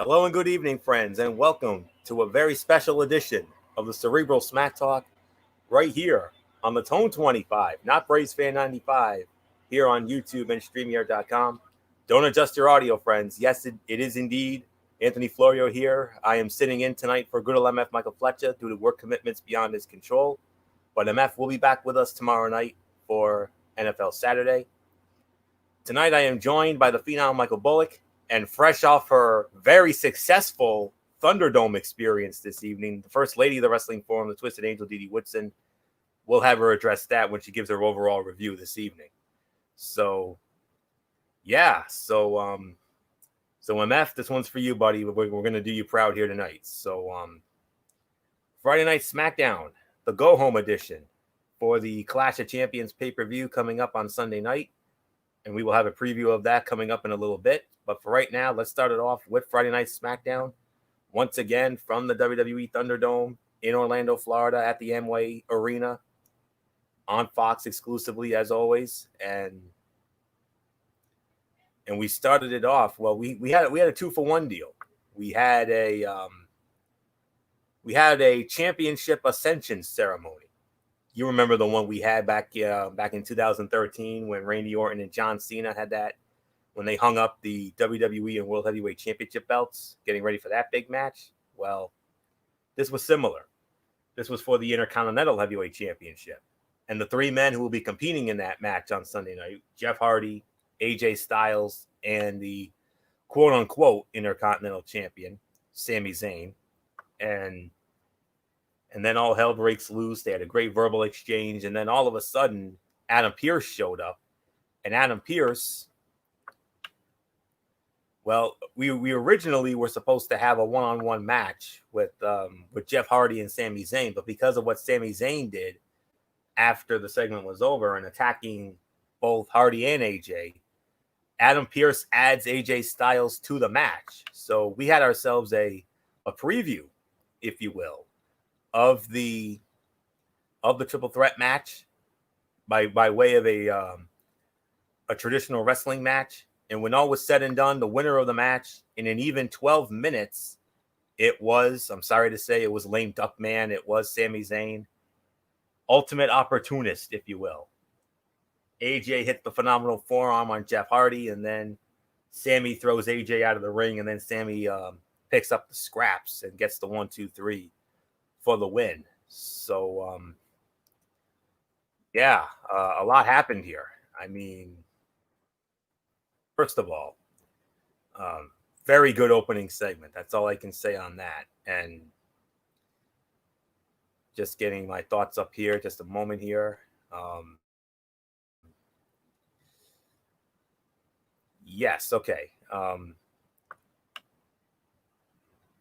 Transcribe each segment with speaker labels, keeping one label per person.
Speaker 1: Hello and good evening, friends, and welcome to a very special edition of the Cerebral Smack Talk right here on the Tone 25, not Braves Fan 95, here on YouTube and StreamYard.com. Don't adjust your audio, friends. Yes, it is indeed Anthony Florio here. I am sitting in tonight for good old MF Michael Fletcher due to work commitments beyond his control. But MF will be back with us tomorrow night for NFL Saturday. Tonight I am joined by the phenom Michael Bullock, and fresh off her very successful Thunderdome experience this evening, the First Lady of the Wrestling Forum, the Twisted Angel, Dee Dee Woodson. We'll have her address that when she gives her overall review this evening. So MF, this one's for you, buddy. We're going to do you proud here tonight. So Friday Night SmackDown, the go-home edition for the Clash of Champions pay-per-view coming up on Sunday night. And we will have a preview of that coming up in a little bit. But for right now, let's start it off with Friday Night SmackDown. Once again, from the WWE Thunderdome in Orlando, Florida, at the Amway Arena, on Fox exclusively, as always. And we started it off. Well, we had a 2-for-1 deal. We had a championship ascension ceremony. You remember the one we had back in 2013 when Randy Orton and John Cena had that, when they hung up the WWE and World Heavyweight Championship belts, getting ready for that big match. Well, this was similar. This was for the Intercontinental Heavyweight Championship. And the three men who will be competing in that match on Sunday night, Jeff Hardy, AJ Styles, and the quote-unquote Intercontinental Champion, Sami Zayn. And then all hell breaks loose. They had a great verbal exchange. And then all of a sudden, Adam Pearce showed up. And Adam Pearce, well, we originally were supposed to have a one-on-one match with Jeff Hardy and Sami Zayn. But because of what Sami Zayn did after the segment was over and attacking both Hardy and AJ, Adam Pearce adds AJ Styles to the match. So we had ourselves a preview, if you will, of the triple threat match by way of a traditional wrestling match. And when all was said and done, the winner of the match in an even 12 minutes, I'm sorry to say, it was lame duck man. It was Sami Zayn, ultimate opportunist, if you will. AJ hit the phenomenal forearm on Jeff Hardy, and then Sami throws AJ out of the ring, and then Sami picks up the scraps and gets the 1-2-3 for the win. So, a lot happened here. I mean, first of all, very good opening segment. That's all I can say on that. And just getting my thoughts up here, just a moment here. Yes, okay.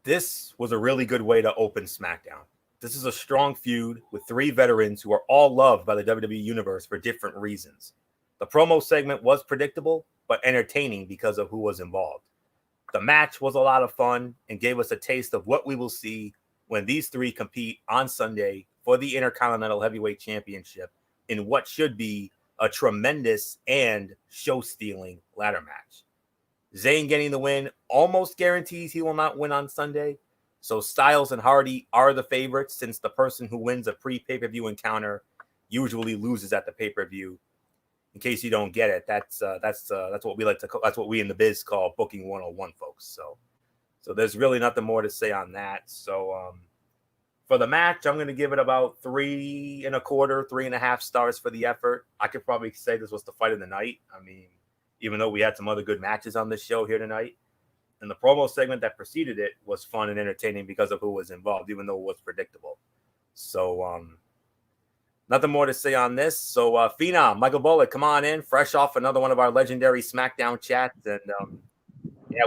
Speaker 1: This was a really good way to open SmackDown. This is a strong feud with three veterans who are all loved by the WWE Universe for different reasons. The promo segment was predictable, but entertaining because of who was involved. The match was a lot of fun and gave us a taste of what we will see when these three compete on Sunday for the Intercontinental Heavyweight Championship in what should be a tremendous and show-stealing ladder match. Zayn getting the win almost guarantees he will not win on Sunday. So Styles and Hardy are the favorites, since the person who wins a pre-pay-per-view encounter usually loses at the pay-per-view. In case you don't get it, that's what we like to call, that's what we in the biz call booking 101, folks. So there's really nothing more to say on that. So for the match, I'm going to give it about 3.25, 3.5 stars for the effort. I could probably say this was the fight of the night. I mean, even though we had some other good matches on this show here tonight. And the promo segment that preceded it was fun and entertaining because of who was involved, even though it was predictable. So nothing more to say on this. So Phenom, Michael Bullock, come on in, fresh off another one of our legendary SmackDown chats. And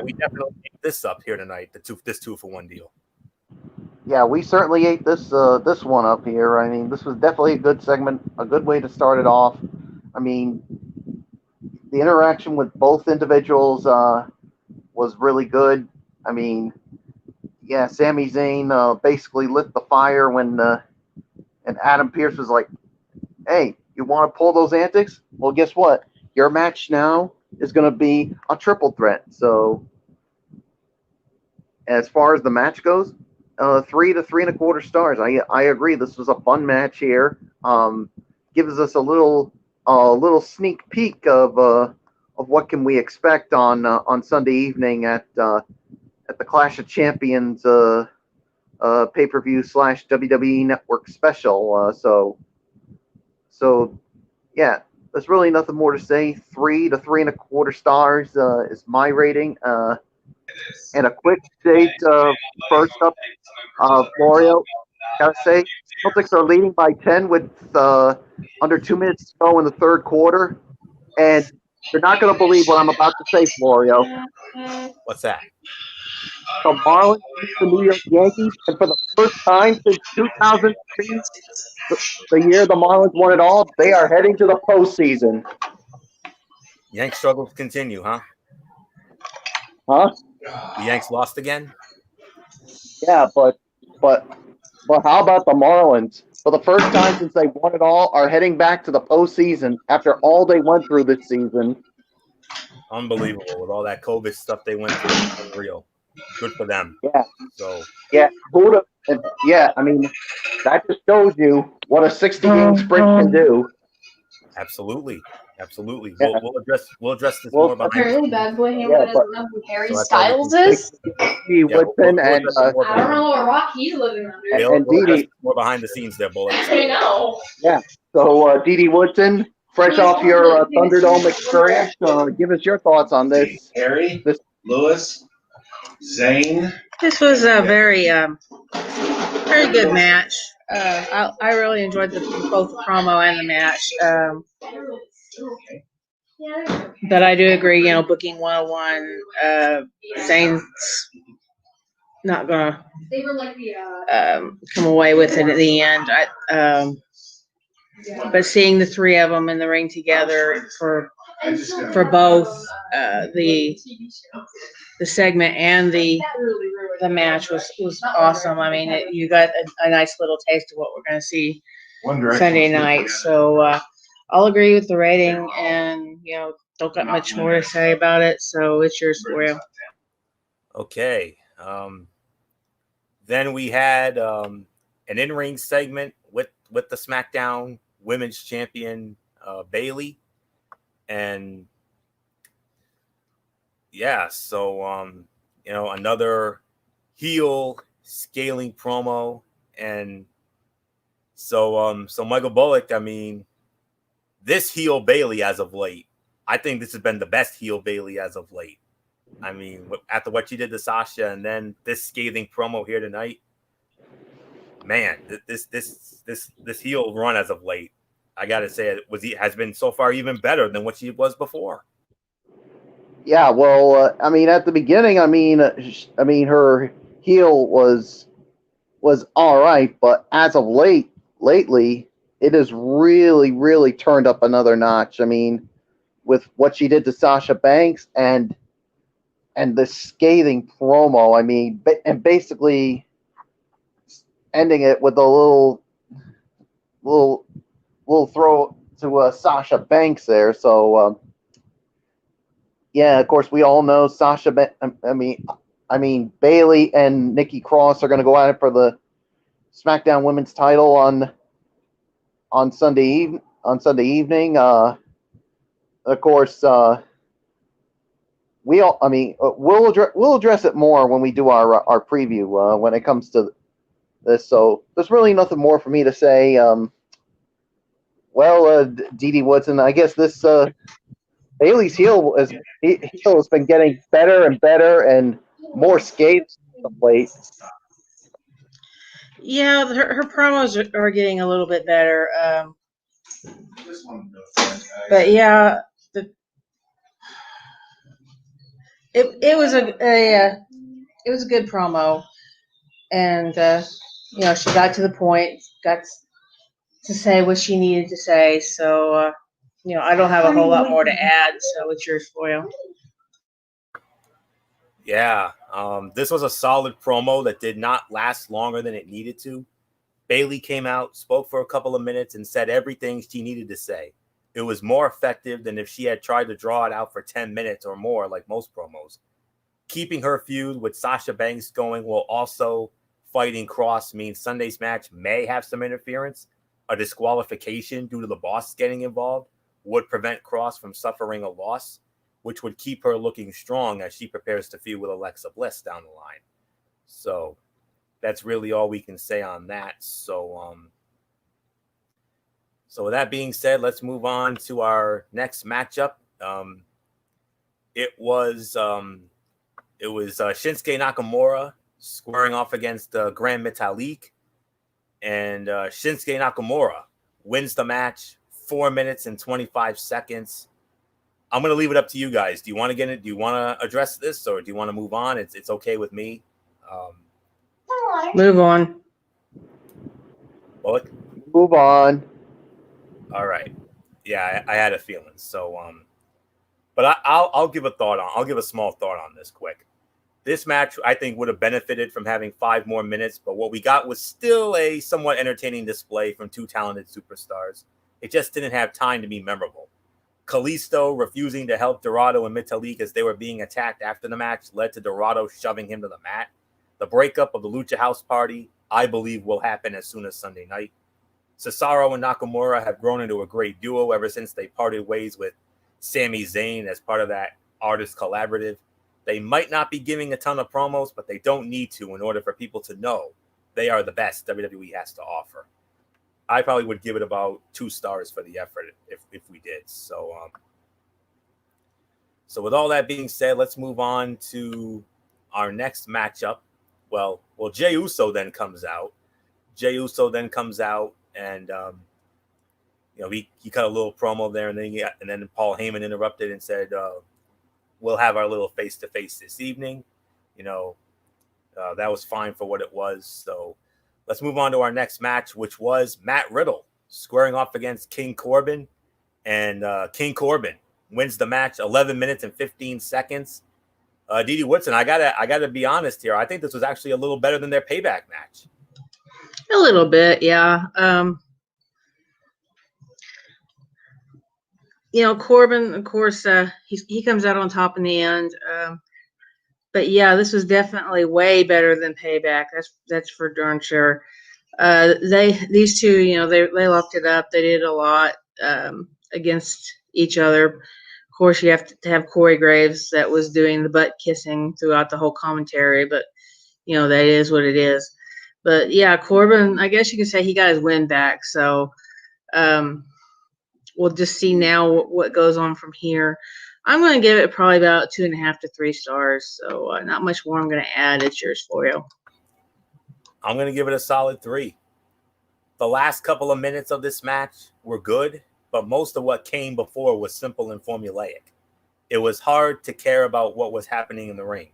Speaker 1: we definitely ate this up here tonight, this 2-for-1 deal.
Speaker 2: Yeah, we certainly ate this one up here. I mean, this was definitely a good segment, a good way to start it off. I mean, the interaction with both individuals was really good. I mean, yeah, Sami Zayn basically lit the fire when and Adam Pearce was like, "Hey, you want to pull those antics? Well, guess what? Your match now is going to be a triple threat." So as far as the match goes, 3 to 3.25 stars. I agree. This was a fun match here. Gives us a little sneak peek of what can we expect on Sunday evening at the Clash of Champions pay per view / WWE Network special. So yeah, there's really nothing more to say. 3 to 3.25 stars is my rating. And a quick date first up, Florio. Gotta say, Celtics are leading by 10 with under 2 minutes to go in the third quarter, and you're not gonna believe what I'm about to say, Florio.
Speaker 1: What's that?
Speaker 2: The Marlins beat the New York Yankees, and for the first time since 2003, the year the Marlins won it all, they are heading to the postseason.
Speaker 1: Yanks struggles continue, huh?
Speaker 2: Huh?
Speaker 1: The Yanks lost again?
Speaker 2: Yeah, but how about the Marlins? For the first time since they won it all, are heading back to the postseason after all they went through this season.
Speaker 1: Unbelievable with all that COVID stuff they went through. Unreal. Good for them.
Speaker 2: Yeah,
Speaker 1: So
Speaker 2: yeah. Yeah, I mean, that just shows you what a 60-game sprint can do.
Speaker 1: absolutely.
Speaker 2: Yeah.
Speaker 1: We'll address this
Speaker 2: Well,
Speaker 1: more behind.
Speaker 3: Apparently, Bad Boy Ham
Speaker 2: Yeah,
Speaker 3: doesn't
Speaker 2: but
Speaker 3: know who Harry
Speaker 1: So that's why we
Speaker 3: Styles
Speaker 1: can-
Speaker 3: is.
Speaker 2: Dee Woodson
Speaker 1: we'll address it more
Speaker 3: I don't
Speaker 1: behind-
Speaker 3: know what rock he's living under.
Speaker 2: and
Speaker 1: we'll address
Speaker 2: Dee.
Speaker 1: it more behind the scenes there, Bullet.
Speaker 3: I know.
Speaker 2: So, Dee Woodson, fresh off your Thunderdome experience, give us your thoughts on this.
Speaker 4: Harry, Lewis, Zane.
Speaker 5: This was a very good match. I really enjoyed both the promo and the match. But I do agree, booking 101, Zane's not gonna come away with it at the end. But seeing the three of them in the ring together for both the segment and the match was awesome. I mean, you got a nice little taste of what we're going to see Sunday night. So I'll agree with the rating, and don't got much more to say about it. So it's yours for you.
Speaker 1: Okay. Then we had an in-ring segment with the SmackDown Women's Champion Bayley, and yeah, so another heel scaling promo, and so Michael Bullock. I mean, this heel Bayley as of late, I think this has been the best heel Bayley as of late. I mean, after what she did to Sasha, and then this scathing promo here tonight, man, this heel run as of late, I gotta say, has been so far even better than what she was before.
Speaker 2: Yeah, well, I mean, at the beginning, I mean, her heel was all right, but as of lately, it has really, really turned up another notch. I mean, with what she did to Sasha Banks and the scathing promo, I mean, and basically ending it with a little throw to Sasha Banks there. So yeah, of course we all know Sasha. I mean Bayley and Nikki Cross are going to go at it for the SmackDown Women's title on Sunday evening. Of course, we'll address it more when we do our preview when it comes to this. So there's really nothing more for me to say. Dee Woodson, I guess this Bayley's heel has been getting better and better and more scathing of late.
Speaker 5: Yeah, her promos are getting a little bit better. But yeah, it was a good promo, and she got to the point, got to say what she needed to say. So I don't have a whole lot more to add. So it's yours, Foyle.
Speaker 1: Yeah, this was a solid promo that did not last longer than it needed to. Bayley came out, spoke for a couple of minutes, and said everything she needed to say. It was more effective than if she had tried to draw it out for 10 minutes or more, like most promos. Keeping her feud with Sasha Banks going while also fighting Cross means Sunday's match may have some interference. A disqualification due to the boss getting involved would prevent Cross from suffering a loss, which would keep her looking strong as she prepares to feud with Alexa Bliss down the line. So that's really all we can say on that. So with that being said, let's move on to our next matchup. It was Shinsuke Nakamura squaring off against Grand Metalik, and Shinsuke Nakamura wins the match 4 minutes and 25 seconds. I'm going to leave it up to you guys. Do you want to get it? Do you want to address this, or do you want to move on? It's okay with me.
Speaker 5: Move on.
Speaker 1: Bullock?
Speaker 2: Move on.
Speaker 1: All right. Yeah, I had a feeling. So, but I'll give a thought on. I'll give a small thought on this quick. This match, I think, would have benefited from having 5 more minutes, but what we got was still a somewhat entertaining display from 2 talented superstars. It just didn't have time to be memorable. Kalisto refusing to help Dorado and Metalik as they were being attacked after the match led to Dorado shoving him to the mat. The breakup of the Lucha House Party, I believe, will happen as soon as Sunday night. Cesaro and Nakamura have grown into a great duo ever since they parted ways with Sami Zayn as part of that artist collaborative. They might not be giving a ton of promos, but they don't need to in order for people to know they are the best WWE has to offer. I probably would give it about 2 stars for the effort if we did. So with all that being said, let's move on to our next matchup. Well, Jey Uso then comes out. And he cut a little promo there, and then Paul Heyman interrupted and said, "We'll have our little face-to-face this evening." That was fine for what it was. So let's move on to our next match, which was Matt Riddle squaring off against King Corbin, and King Corbin wins the match 11 minutes and 15 seconds. Didi Woodson, I gotta be honest here. I think this was actually a little better than their Payback match.
Speaker 5: A little bit, yeah. Corbin, of course, he comes out on top in the end. But yeah, this was definitely way better than Payback. That's for darn sure. These two, they locked it up. They did a lot against each other. Of course, you have to have Corey Graves that was doing the butt kissing throughout the whole commentary, but that is what it is. But yeah, Corbin, I guess you could say he got his win back. So we'll just see now what goes on from here. I'm going to give it probably about 2.5 to 3 stars. So not much more I'm going to add. It's yours for you.
Speaker 1: I'm going to give it a solid 3. The last couple of minutes of this match were good, but most of what came before was simple and formulaic. It was hard to care about what was happening in the ring.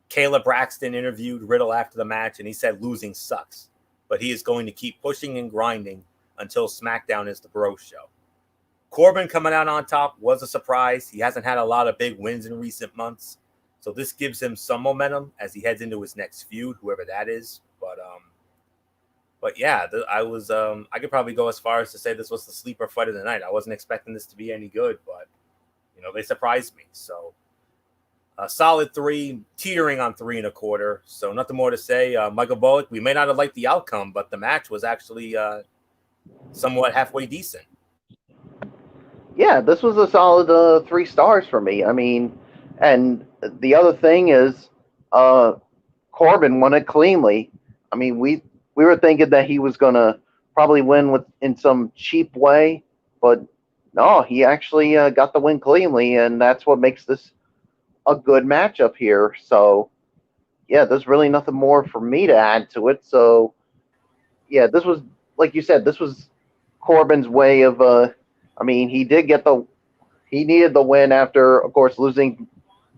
Speaker 1: Caleb Braxton interviewed Riddle after the match, and he said losing sucks, but he is going to keep pushing and grinding until SmackDown is the Bro Show. Corbin coming out on top was a surprise. He hasn't had a lot of big wins in recent months, so this gives him some momentum as he heads into his next feud, whoever that is. But yeah, I could probably go as far as to say this was the sleeper fight of the night. I wasn't expecting this to be any good, but they surprised me. So a solid 3, teetering on 3.25. So nothing more to say. Michael Bullock, we may not have liked the outcome, but the match was actually somewhat halfway decent.
Speaker 2: Yeah, this was a solid 3 stars for me. I mean, and the other thing is, Corbin won it cleanly. I mean, we were thinking that he was gonna probably win in some cheap way, but no, he actually got the win cleanly, and that's what makes this a good matchup here. So yeah, there's really nothing more for me to add to it. So yeah, this was, like you said, this was Corbin's way of I mean, he needed the win after, of course, losing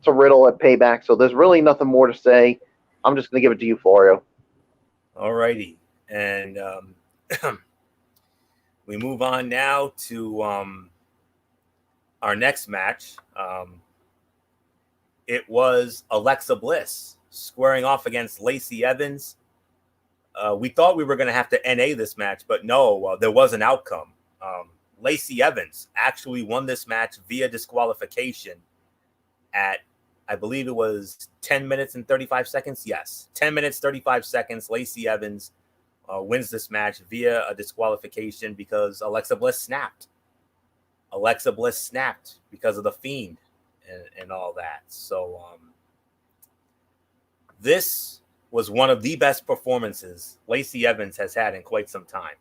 Speaker 2: to Riddle at Payback. So there's really nothing more to say. I'm just going to give it to you, Florio.
Speaker 1: All righty. And we move on now to our next match. It was Alexa Bliss squaring off against Lacey Evans. We thought we were going to have to NA this match, but no, there was an outcome. Lacey Evans actually won this match via disqualification at I believe it was 10 minutes and 35 seconds. Yes, 10 minutes, 35 seconds. Lacey Evans wins this match via a disqualification because Alexa Bliss snapped. Alexa Bliss snapped because of the Fiend and all that. So this was one of the best performances Lacey Evans has had in quite some time.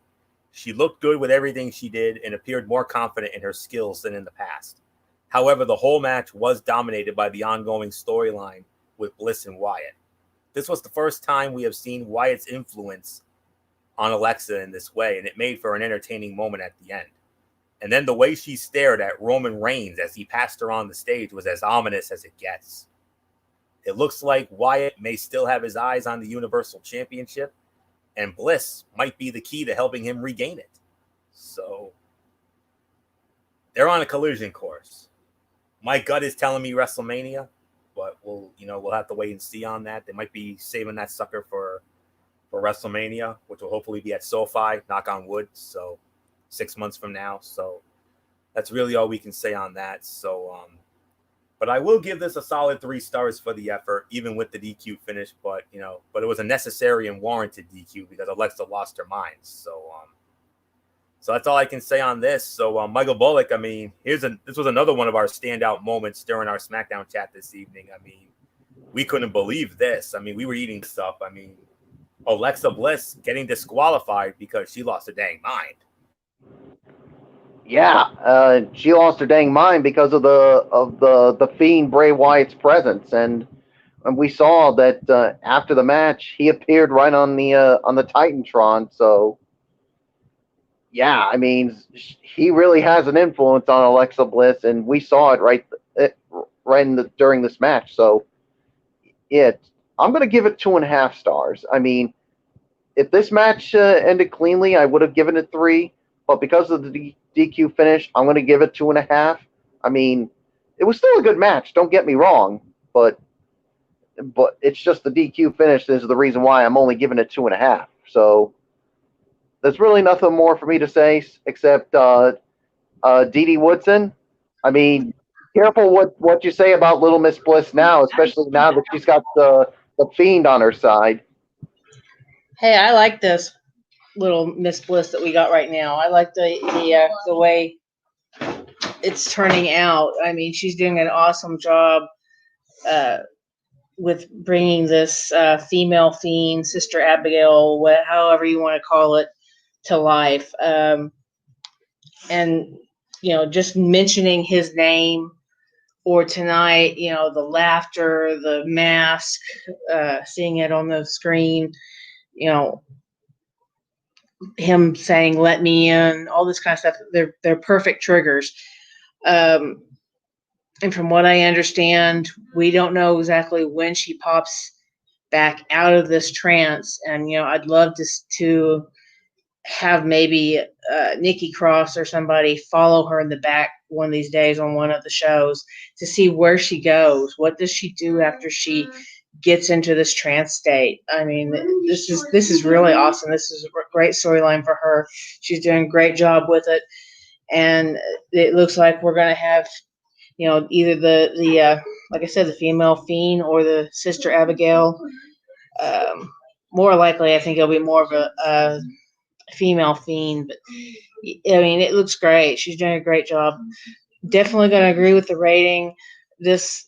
Speaker 1: She looked good with everything she did and appeared more confident in her skills than in the past. However, the whole match was dominated by the ongoing storyline with Bliss and Wyatt. This was the first time we have seen Wyatt's influence on Alexa in this way, and it made for an entertaining moment at the end. And then the way she stared at Roman Reigns as he passed her on the stage was as ominous as it gets. It looks like Wyatt may still have his eyes on the Universal Championship, and Bliss might be the key to helping him regain it. So they're on a collision course. My gut is telling me WrestleMania, but we'll have to wait and see on that. They might be saving that sucker for WrestleMania, which will hopefully be at SoFi, knock on wood. So 6 months from now. So that's really all we can say on that. So, but I will give this a solid 3 stars for the effort, even with the DQ finish. But it was a necessary and warranted DQ because Alexa lost her mind. So, so that's all I can say on this. So, Michael Bullock, I mean, this was another one of our standout moments during our SmackDown chat this evening. I mean, we couldn't believe this. I mean, we were eating stuff. I mean, Alexa Bliss getting disqualified because she lost her dang mind.
Speaker 2: Yeah, she lost her dang mind because of the Fiend Bray Wyatt's presence, and we saw that after the match he appeared right on the Titantron. So yeah, I mean he really has an influence on Alexa Bliss, and we saw it during this match. So I'm going to give it 2.5 stars. I mean, if this match ended cleanly, I would have given it 3. But because of the DQ finish, I'm going to give it 2.5. I mean, it was still a good match. Don't get me wrong, but it's just the DQ finish is the reason why I'm only giving it 2.5. So there's really nothing more for me to say except Dee Woodson. I mean, careful what you say about Little Miss Bliss now, especially now that she's got the Fiend on her side.
Speaker 5: Hey, I like this Little Miss Bliss that we got right now. I like the way it's turning out. I mean, she's doing an awesome job with bringing this female Fiend, Sister Abigail, however you want to call it, to life. And just mentioning his name, or tonight, the laughter, the mask, seeing it on the screen, him saying "let me in," all this kind of stuff. They're perfect triggers. And from what I understand, we don't know exactly when she pops back out of this trance. And I'd love to have maybe Nikki Cross or somebody follow her in the back one of these days on one of the shows to see where she goes. What does she do after she gets into this trance state? I mean, this is really awesome. This is a great storyline for her. She's doing a great job with it, and it looks like we're going to have either the like I said, the female Fiend or the Sister Abigail. More likely, I think it'll be more of a female Fiend, but I mean, it looks great. She's doing a great job. Definitely going to agree with the rating. This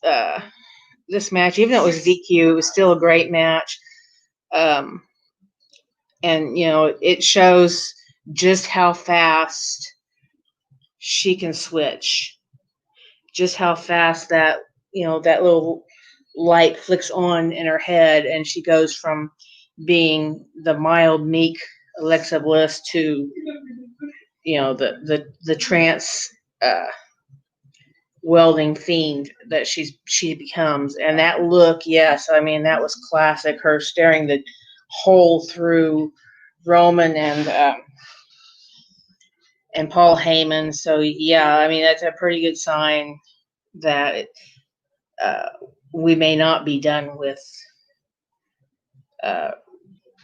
Speaker 5: match, even though it was DQ, it was still a great match. And it shows just how fast she can switch, just how fast that that little light flicks on in her head, and she goes from being the mild, meek Alexa Bliss to the trance welding Fiend that she becomes. And that look, yes, I mean, that was classic, her staring the hole through Roman and Paul Heyman. So yeah, I mean, that's a pretty good sign that we may not be done with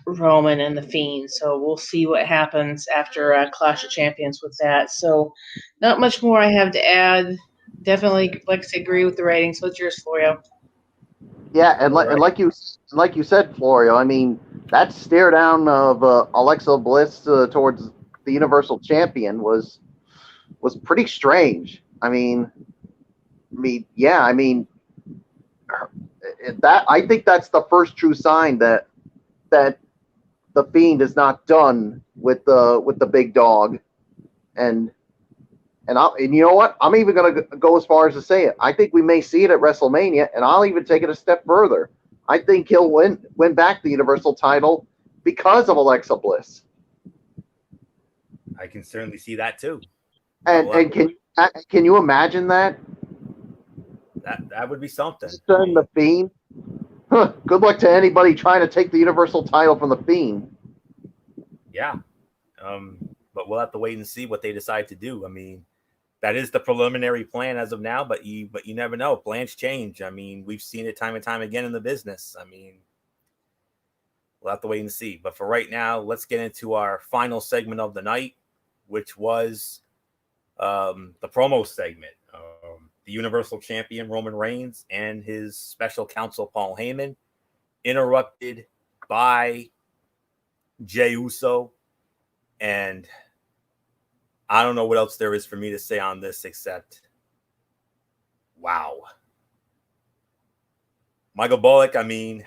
Speaker 5: Roman and the Fiend. So we'll see what happens after Clash of Champions with that. So not much more I have to add. Definitely, like I said, agree with the ratings. What's yours, Florio?
Speaker 2: Yeah, and like you said, Florio. I mean, that stare down of Alexa Bliss towards the Universal Champion was pretty strange. Yeah. That I think that's the first true sign that the Fiend is not done with the big dog, and and you know what? I'm even gonna go as far as to say it. I think we may see it at WrestleMania, and I'll even take it a step further. I think he'll win back the Universal title because of Alexa Bliss.
Speaker 1: I can certainly see that too.
Speaker 2: And can you imagine that?
Speaker 1: That would be something.
Speaker 2: Send the Fiend. Huh, good luck to anybody trying to take the Universal title from the Fiend.
Speaker 1: Yeah. But we'll have to wait and see what they decide to do. I mean, that is the preliminary plan as of now, but you never know. Plans change. I mean, we've seen it time and time again in the business. I mean, we'll have to wait and see. But for right now, let's get into our final segment of the night, which was the promo segment. The Universal Champion Roman Reigns and his special counsel Paul Heyman, interrupted by Jey Uso. And I don't know what else there is for me to say on this except, wow. Michael Bullock, I mean,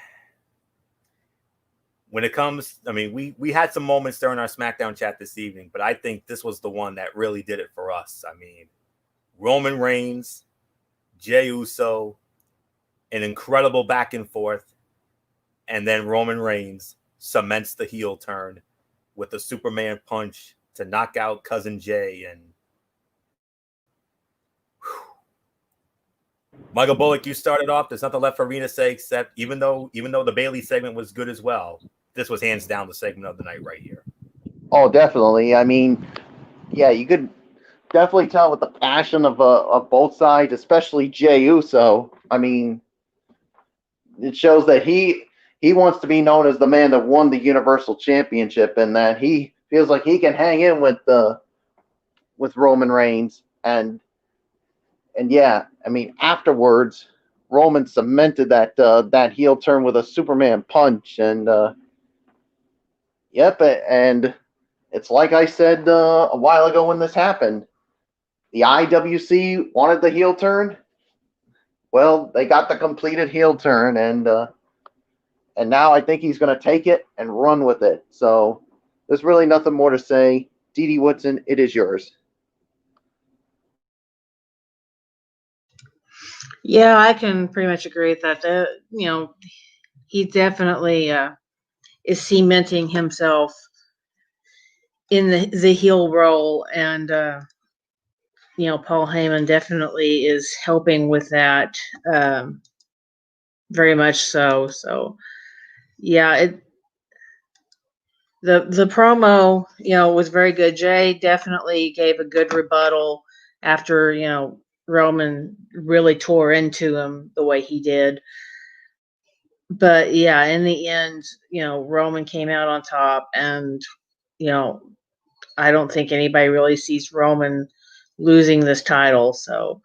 Speaker 1: when it comes, I mean, we had some moments during our SmackDown chat this evening, but I think this was the one that really did it for us. I mean, Roman Reigns, Jey Uso, an incredible back and forth, and then Roman Reigns cements the heel turn with a Superman punch to knock out Cousin Jay. And Michael Bullock, you started off. There's nothing left for me to say except even though the Bayley segment was good as well, this was hands down the segment of the night right here.
Speaker 2: Oh, definitely. I mean, yeah, you could definitely tell with the passion of both sides, especially Jey Uso. I mean, it shows that he wants to be known as the man that won the Universal Championship, and that he feels like he can hang in with Roman Reigns. And yeah, I mean, afterwards, Roman cemented that heel turn with a Superman punch, and yep, and it's like I said a while ago when this happened. The IWC wanted the heel turn. Well, they got the completed heel turn, and now I think he's going to take it and run with it. So there's really nothing more to say. D.D. Woodson, it is yours.
Speaker 5: Yeah, I can pretty much agree with that. He definitely is cementing himself in the heel role, and Paul Heyman definitely is helping with that, very much so. So, yeah, the promo, was very good. Jay definitely gave a good rebuttal after, Roman really tore into him the way he did. But yeah, in the end, Roman came out on top, and I don't think anybody really sees Roman losing this title. So,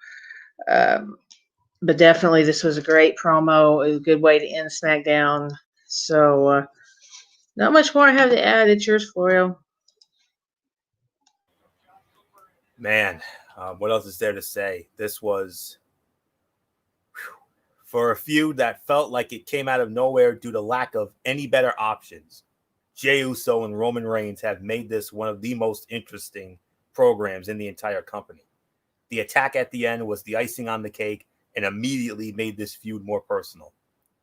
Speaker 5: but definitely this was a great promo, a good way to end SmackDown. So, not much more I have to add. It's yours, Florio.
Speaker 1: Man, what else is there to say? This was, for a feud that felt like it came out of nowhere due to lack of any better options. Jey Uso and Roman Reigns have made this one of the most interesting programs in the entire company. The attack at the end was the icing on the cake and immediately made this feud more personal.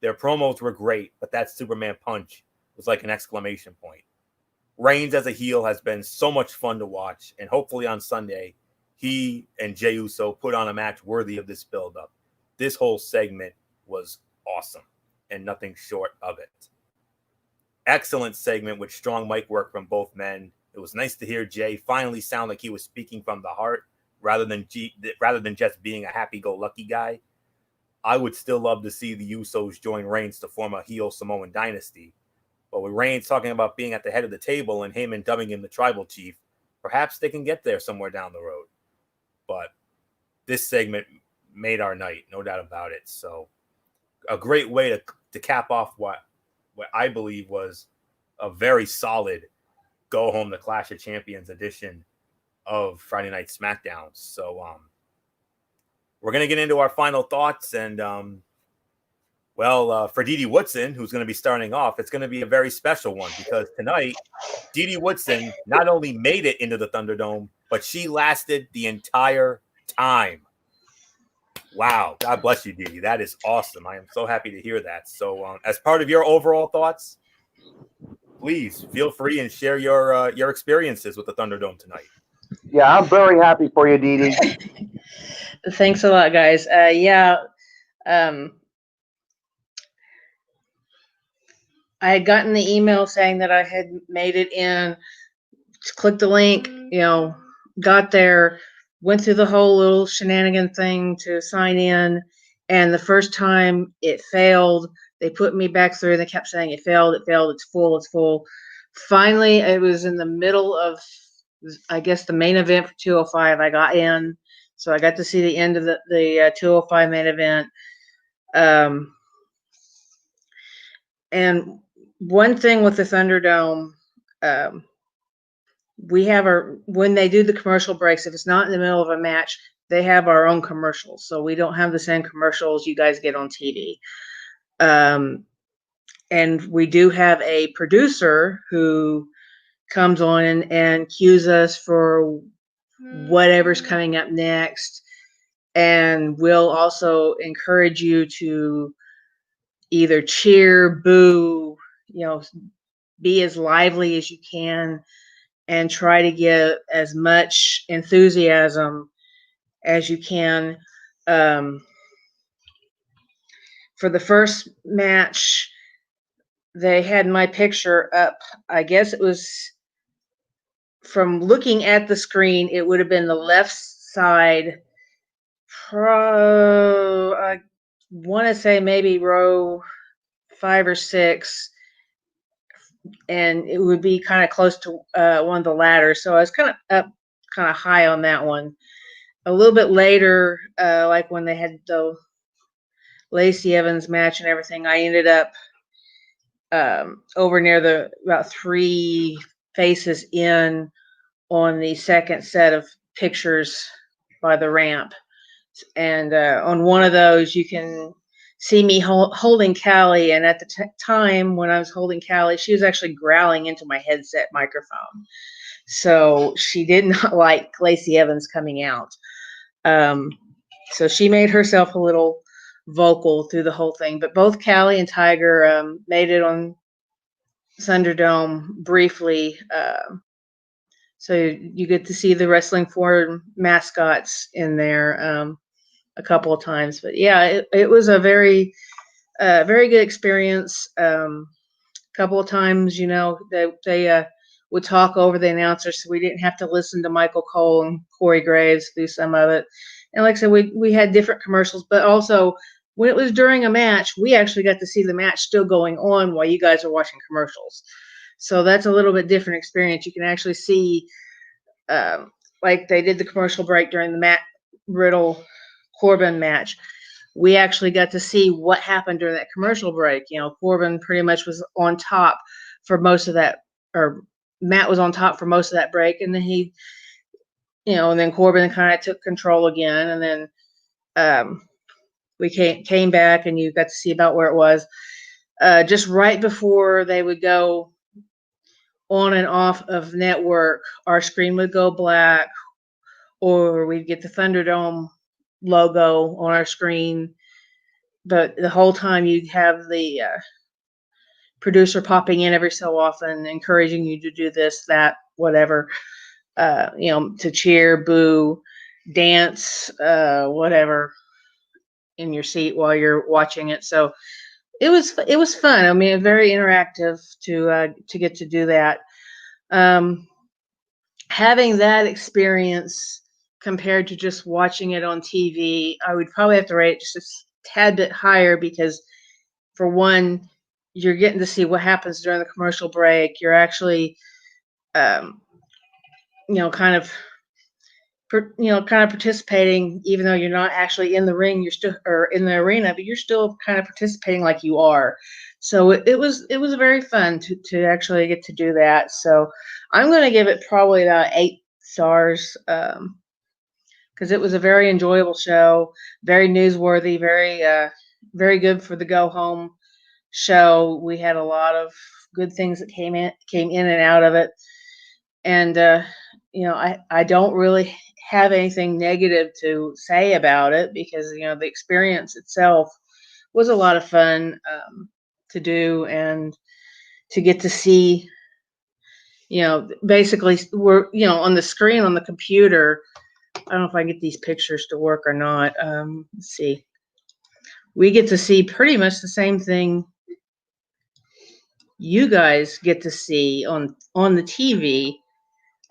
Speaker 1: Their promos were great, but that Superman punch was like an exclamation point. Reigns as a heel has been so much fun to watch, and hopefully on Sunday, he and Jey Uso put on a match worthy of this build-up. This whole segment was awesome, and nothing short of it. Excellent segment with strong mic work from both men. It was nice to hear Jey finally sound like he was speaking from the heart rather than just being a happy-go-lucky guy. I would still love to see the Usos join Reigns to form a heel Samoan dynasty. But with Reigns talking about being at the head of the table and Heyman dubbing him the tribal chief, perhaps they can get there somewhere down the road. But this segment made our night, no doubt about it. So a great way to cap off what I believe was a very solid go home the Clash of Champions edition of Friday Night SmackDown. So we're gonna get into our final thoughts, and for Dee Dee Woodson, who's going to be starting off, it's going to be a very special one because tonight, Dee Dee Woodson not only made it into the Thunderdome, but she lasted the entire time. Wow. God bless you, Dee Dee. That is awesome. I am so happy to hear that. So as part of your overall thoughts, please feel free and share your experiences with the Thunderdome tonight.
Speaker 2: Yeah, I'm very happy for you, Dee Dee.
Speaker 5: Thanks a lot, guys. I had gotten the email saying that I had made it in, clicked the link, got there, went through the whole little shenanigan thing to sign in. And the first time it failed, they put me back through and they kept saying it failed, it's full. Finally, it was in the middle of, I guess, the main event for 205. I got in, so I got to see the end of the 205 main event. And one thing with the Thunderdome, we have when they do the commercial breaks, if it's not in the middle of a match, they have our own commercials. So we don't have the same commercials you guys get on TV. And we do have a producer who comes on and cues us for whatever's coming up next. And we'll also encourage you to either cheer, boo, be as lively as you can and try to get as much enthusiasm as you can. For the first match, they had my picture up. I guess it was, from looking at the screen, it would have been the left side. I want to say maybe row 5 or 6, and it would be kind of close to one of the ladders. So I was kind of up, kind of high on that one. A little bit later, like when they had the Lacey Evans match and everything, I ended up over near about 3 faces in on the second set of pictures by the ramp. And on one of those, you can see me holding Callie. And at the time when I was holding Callie, she was actually growling into my headset microphone. So she did not like Lacey Evans coming out. So she made herself a little vocal through the whole thing. But both Callie and Tiger made it on Thunderdome briefly. So you get to see the Wrestling Forum mascots in there a couple of times. But yeah, it was a very good experience. Couple of times, they would talk over the announcers, so we didn't have to listen to Michael Cole and Corey Graves do some of it. And like I said, we had different commercials, but also when it was during a match, we actually got to see the match still going on while you guys are watching commercials. So that's a little bit different experience. You can actually see, like they did the commercial break during the Matt Riddle Corbin match. We actually got to see what happened during that commercial break. Corbin pretty much was on top for most of that, or Matt was on top for most of that break, and then and then Corbin kind of took control again, and then we came back, and you got to see about where it was. Just right before they would go on and off of network, our screen would go black, or we'd get the Thunderdome logo on our screen. But the whole time you'd have the producer popping in every so often, encouraging you to do this, that, whatever, to cheer, boo, dance, whatever, in your seat while you're watching it. So it was fun. I mean, very interactive to get to do that. Having that experience compared to just watching it on TV, I would probably have to rate it just a tad bit higher because, for one, you're getting to see what happens during the commercial break. You're actually, kind of kind of participating, even though you're not actually in the ring, you're still, or in the arena, but you're still kind of participating like you are. So it was very fun to actually get to do that. So I'm going to give it probably about 8 stars, because it was a very enjoyable show, very newsworthy, very good for the go home show. We had a lot of good things that came in and out of it, and I don't really have anything negative to say about it, because the experience itself was a lot of fun to do, and to get to see, basically we're on the screen on the computer. I don't know if I can get these pictures to work or not. Let's see. We get to see pretty much the same thing you guys get to see on the TV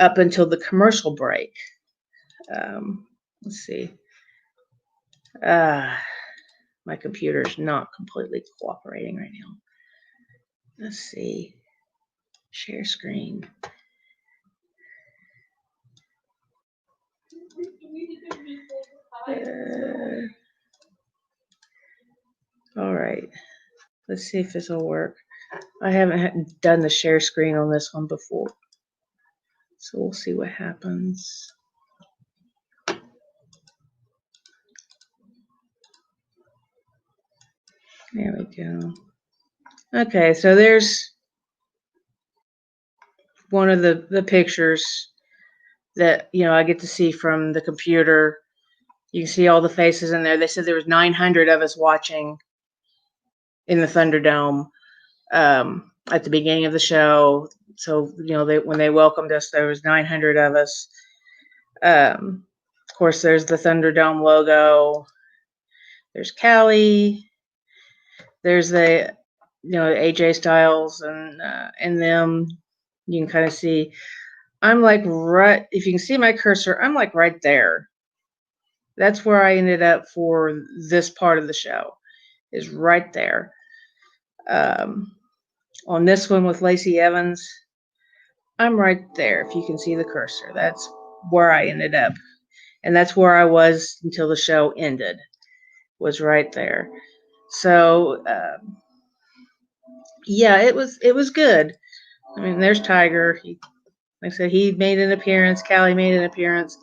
Speaker 5: up until the commercial break. Let's see. My computer's not completely cooperating right now. Let's see. Share screen. All right. Let's see if this will work. I haven't done the share screen on this one before, so we'll see what happens. There we go. Okay, so there's one of the pictures that I get to see from the computer. You can see all the faces in there. They said there was 900 of us watching in the Thunderdome at the beginning of the show. So when they welcomed us, there was 900 of us. Of course, there's the Thunderdome logo. There's Callie. There's the AJ Styles and them. You can kind of see. I'm like right. If you can see my cursor, I'm like right there. That's where I ended up for this part of the show. Is right there. On this one with Lacey Evans, I'm right there. If you can see the cursor, that's where I ended up, and that's where I was until the show ended. Was right there. So yeah, it was good. I mean, there's Tiger. Like I said, he made an appearance. Callie made an appearance.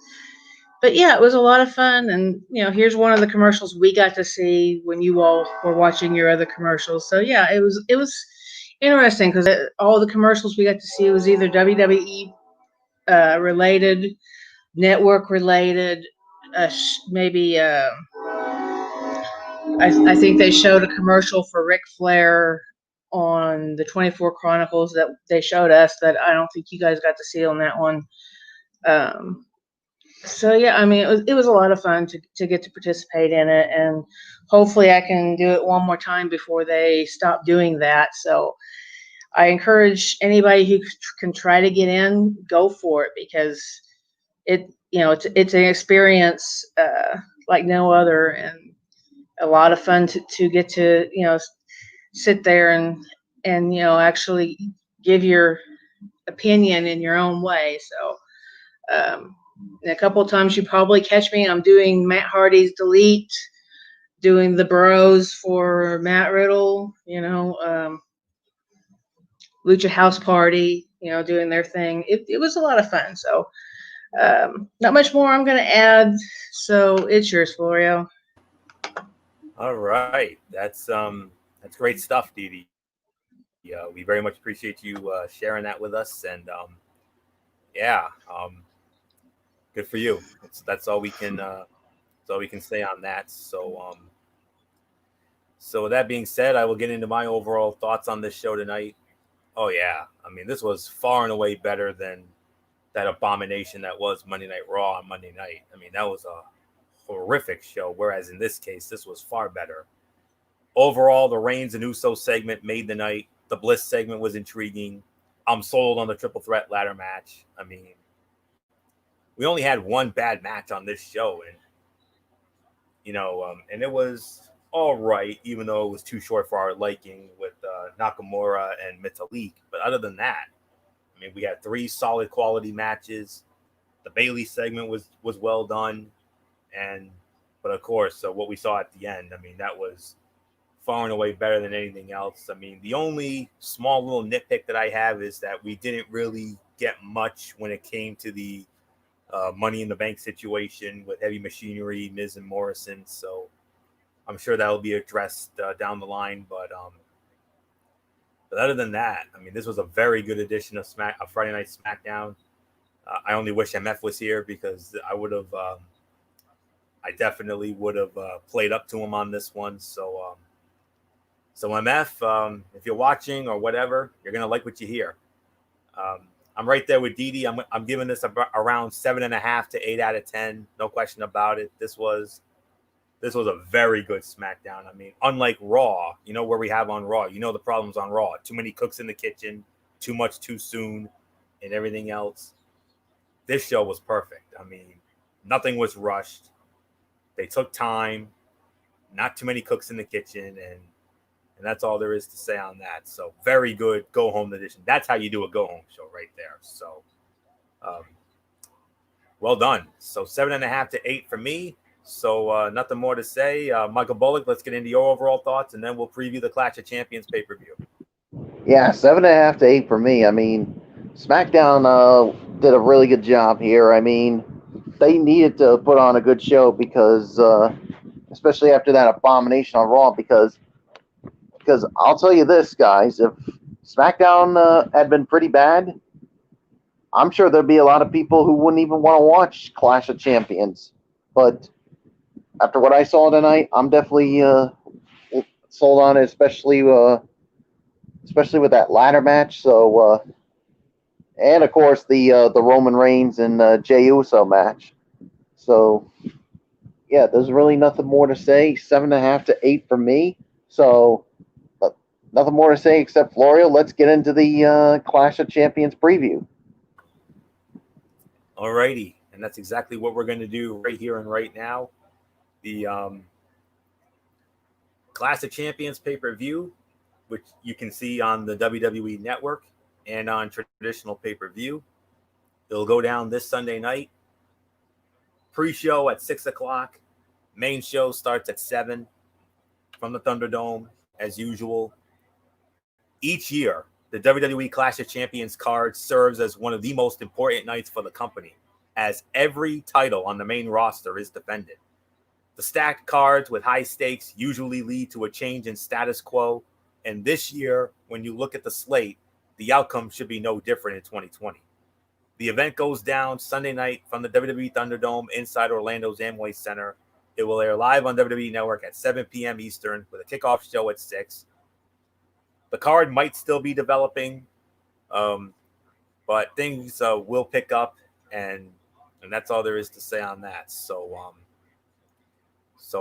Speaker 5: But yeah, it was a lot of fun. And here's one of the commercials we got to see when you all were watching your other commercials. So yeah, it was interesting, because all the commercials we got to see was either WWE related, network related, maybe. I think they showed a commercial for Ric Flair on the 24 Chronicles that they showed us that I don't think you guys got to see on that one. So yeah, I mean, it was a lot of fun to get to participate in it, and hopefully I can do it one more time before they stop doing that. So I encourage anybody who can try to get in, go for it, because it's an experience like no other, and a lot of fun to get to sit there and actually give your opinion in your own way. So a couple of times you probably catch me. I'm doing Matt Hardy's Delete, doing the Bros for Matt Riddle, Lucha House Party, doing their thing. It was a lot of fun. So not much more I'm going to add. So it's yours, Florio.
Speaker 1: All right, that's great stuff, Dee Dee. We very much appreciate you sharing that with us, and good for you. That's all we can say on that. So so with that being said, I will get into my overall thoughts on this show tonight. Oh yeah, I mean, this was far and away better than that abomination that was Monday Night Raw on Monday night. I mean, that was a horrific show, whereas in this case, this was far better. Overall, the Reigns and Uso segment made the night. The Bliss segment was intriguing. I'm sold on the triple threat ladder match. I mean, we only had one bad match on this show, and and it was all right, even though it was too short for our liking with Nakamura and Metalik. But other than that, I mean, we had 3 solid quality matches. The Bailey segment was well done, but of course, so what we saw at the end, I mean, that was far and away better than anything else. I mean, the only small little nitpick that I have is that we didn't really get much when it came to the Money in the Bank situation with Heavy Machinery, Miz, and Morrison. So I'm sure that will be addressed down the line. But other than that, I mean, this was a very good edition of Friday Night SmackDown. I only wish MF was here because I would have, I definitely would have played up to him on this one. So MF, if you're watching or whatever, you're gonna like what you hear. I'm right there with Didi. I'm giving this around 7.5 to 8 out of 10. No question about it. This was a very good SmackDown. I mean, unlike Raw, you know, where we have on Raw, you know, the problems on Raw, too many cooks in the kitchen, too much too soon, and everything else. This show was perfect. I mean, nothing was rushed. They took time, not too many cooks in the kitchen, and that's all there is to say on that. So very good go-home edition. That's how you do a go-home show right there. So well done. So 7.5 to 8 for me. So nothing more to say. Michael Bullock, let's get into your overall thoughts, and then we'll preview the Clash of Champions pay-per-view.
Speaker 2: Yeah, 7.5 to 8 for me. I mean, SmackDown did a really good job here. I mean, they needed to put on a good show because, especially after that abomination on Raw, because I'll tell you this, guys, if SmackDown had been pretty bad, I'm sure there'd be a lot of people who wouldn't even want to watch Clash of Champions. But after what I saw tonight, I'm definitely sold on it, especially with that ladder match. So, and of course the Roman Reigns and Jey Uso match. So, yeah, there's really nothing more to say. 7.5 to 8 for me. So, nothing more to say except Florio. Let's get into the Clash of Champions preview.
Speaker 1: Alrighty, and that's exactly what we're going to do right here and right now. The Clash of Champions pay-per-view, which you can see on the WWE Network and on traditional pay-per-view. It'll go down this Sunday night. Pre-show at 6 o'clock. Main show starts at 7 from the Thunderdome, as usual. Each year, the WWE Clash of Champions card serves as one of the most important nights for the company, as every title on the main roster is defended. The stacked cards with high stakes usually lead to a change in status quo, and this year, when you look at the slate, the outcome should be no different in 2020. The event goes down Sunday night from the WWE Thunderdome inside Orlando's Amway Center. It will air live on WWE Network at 7 p.m. Eastern with a kickoff show at 6. The card might still be developing, but things will pick up, and that's all there is to say on that. So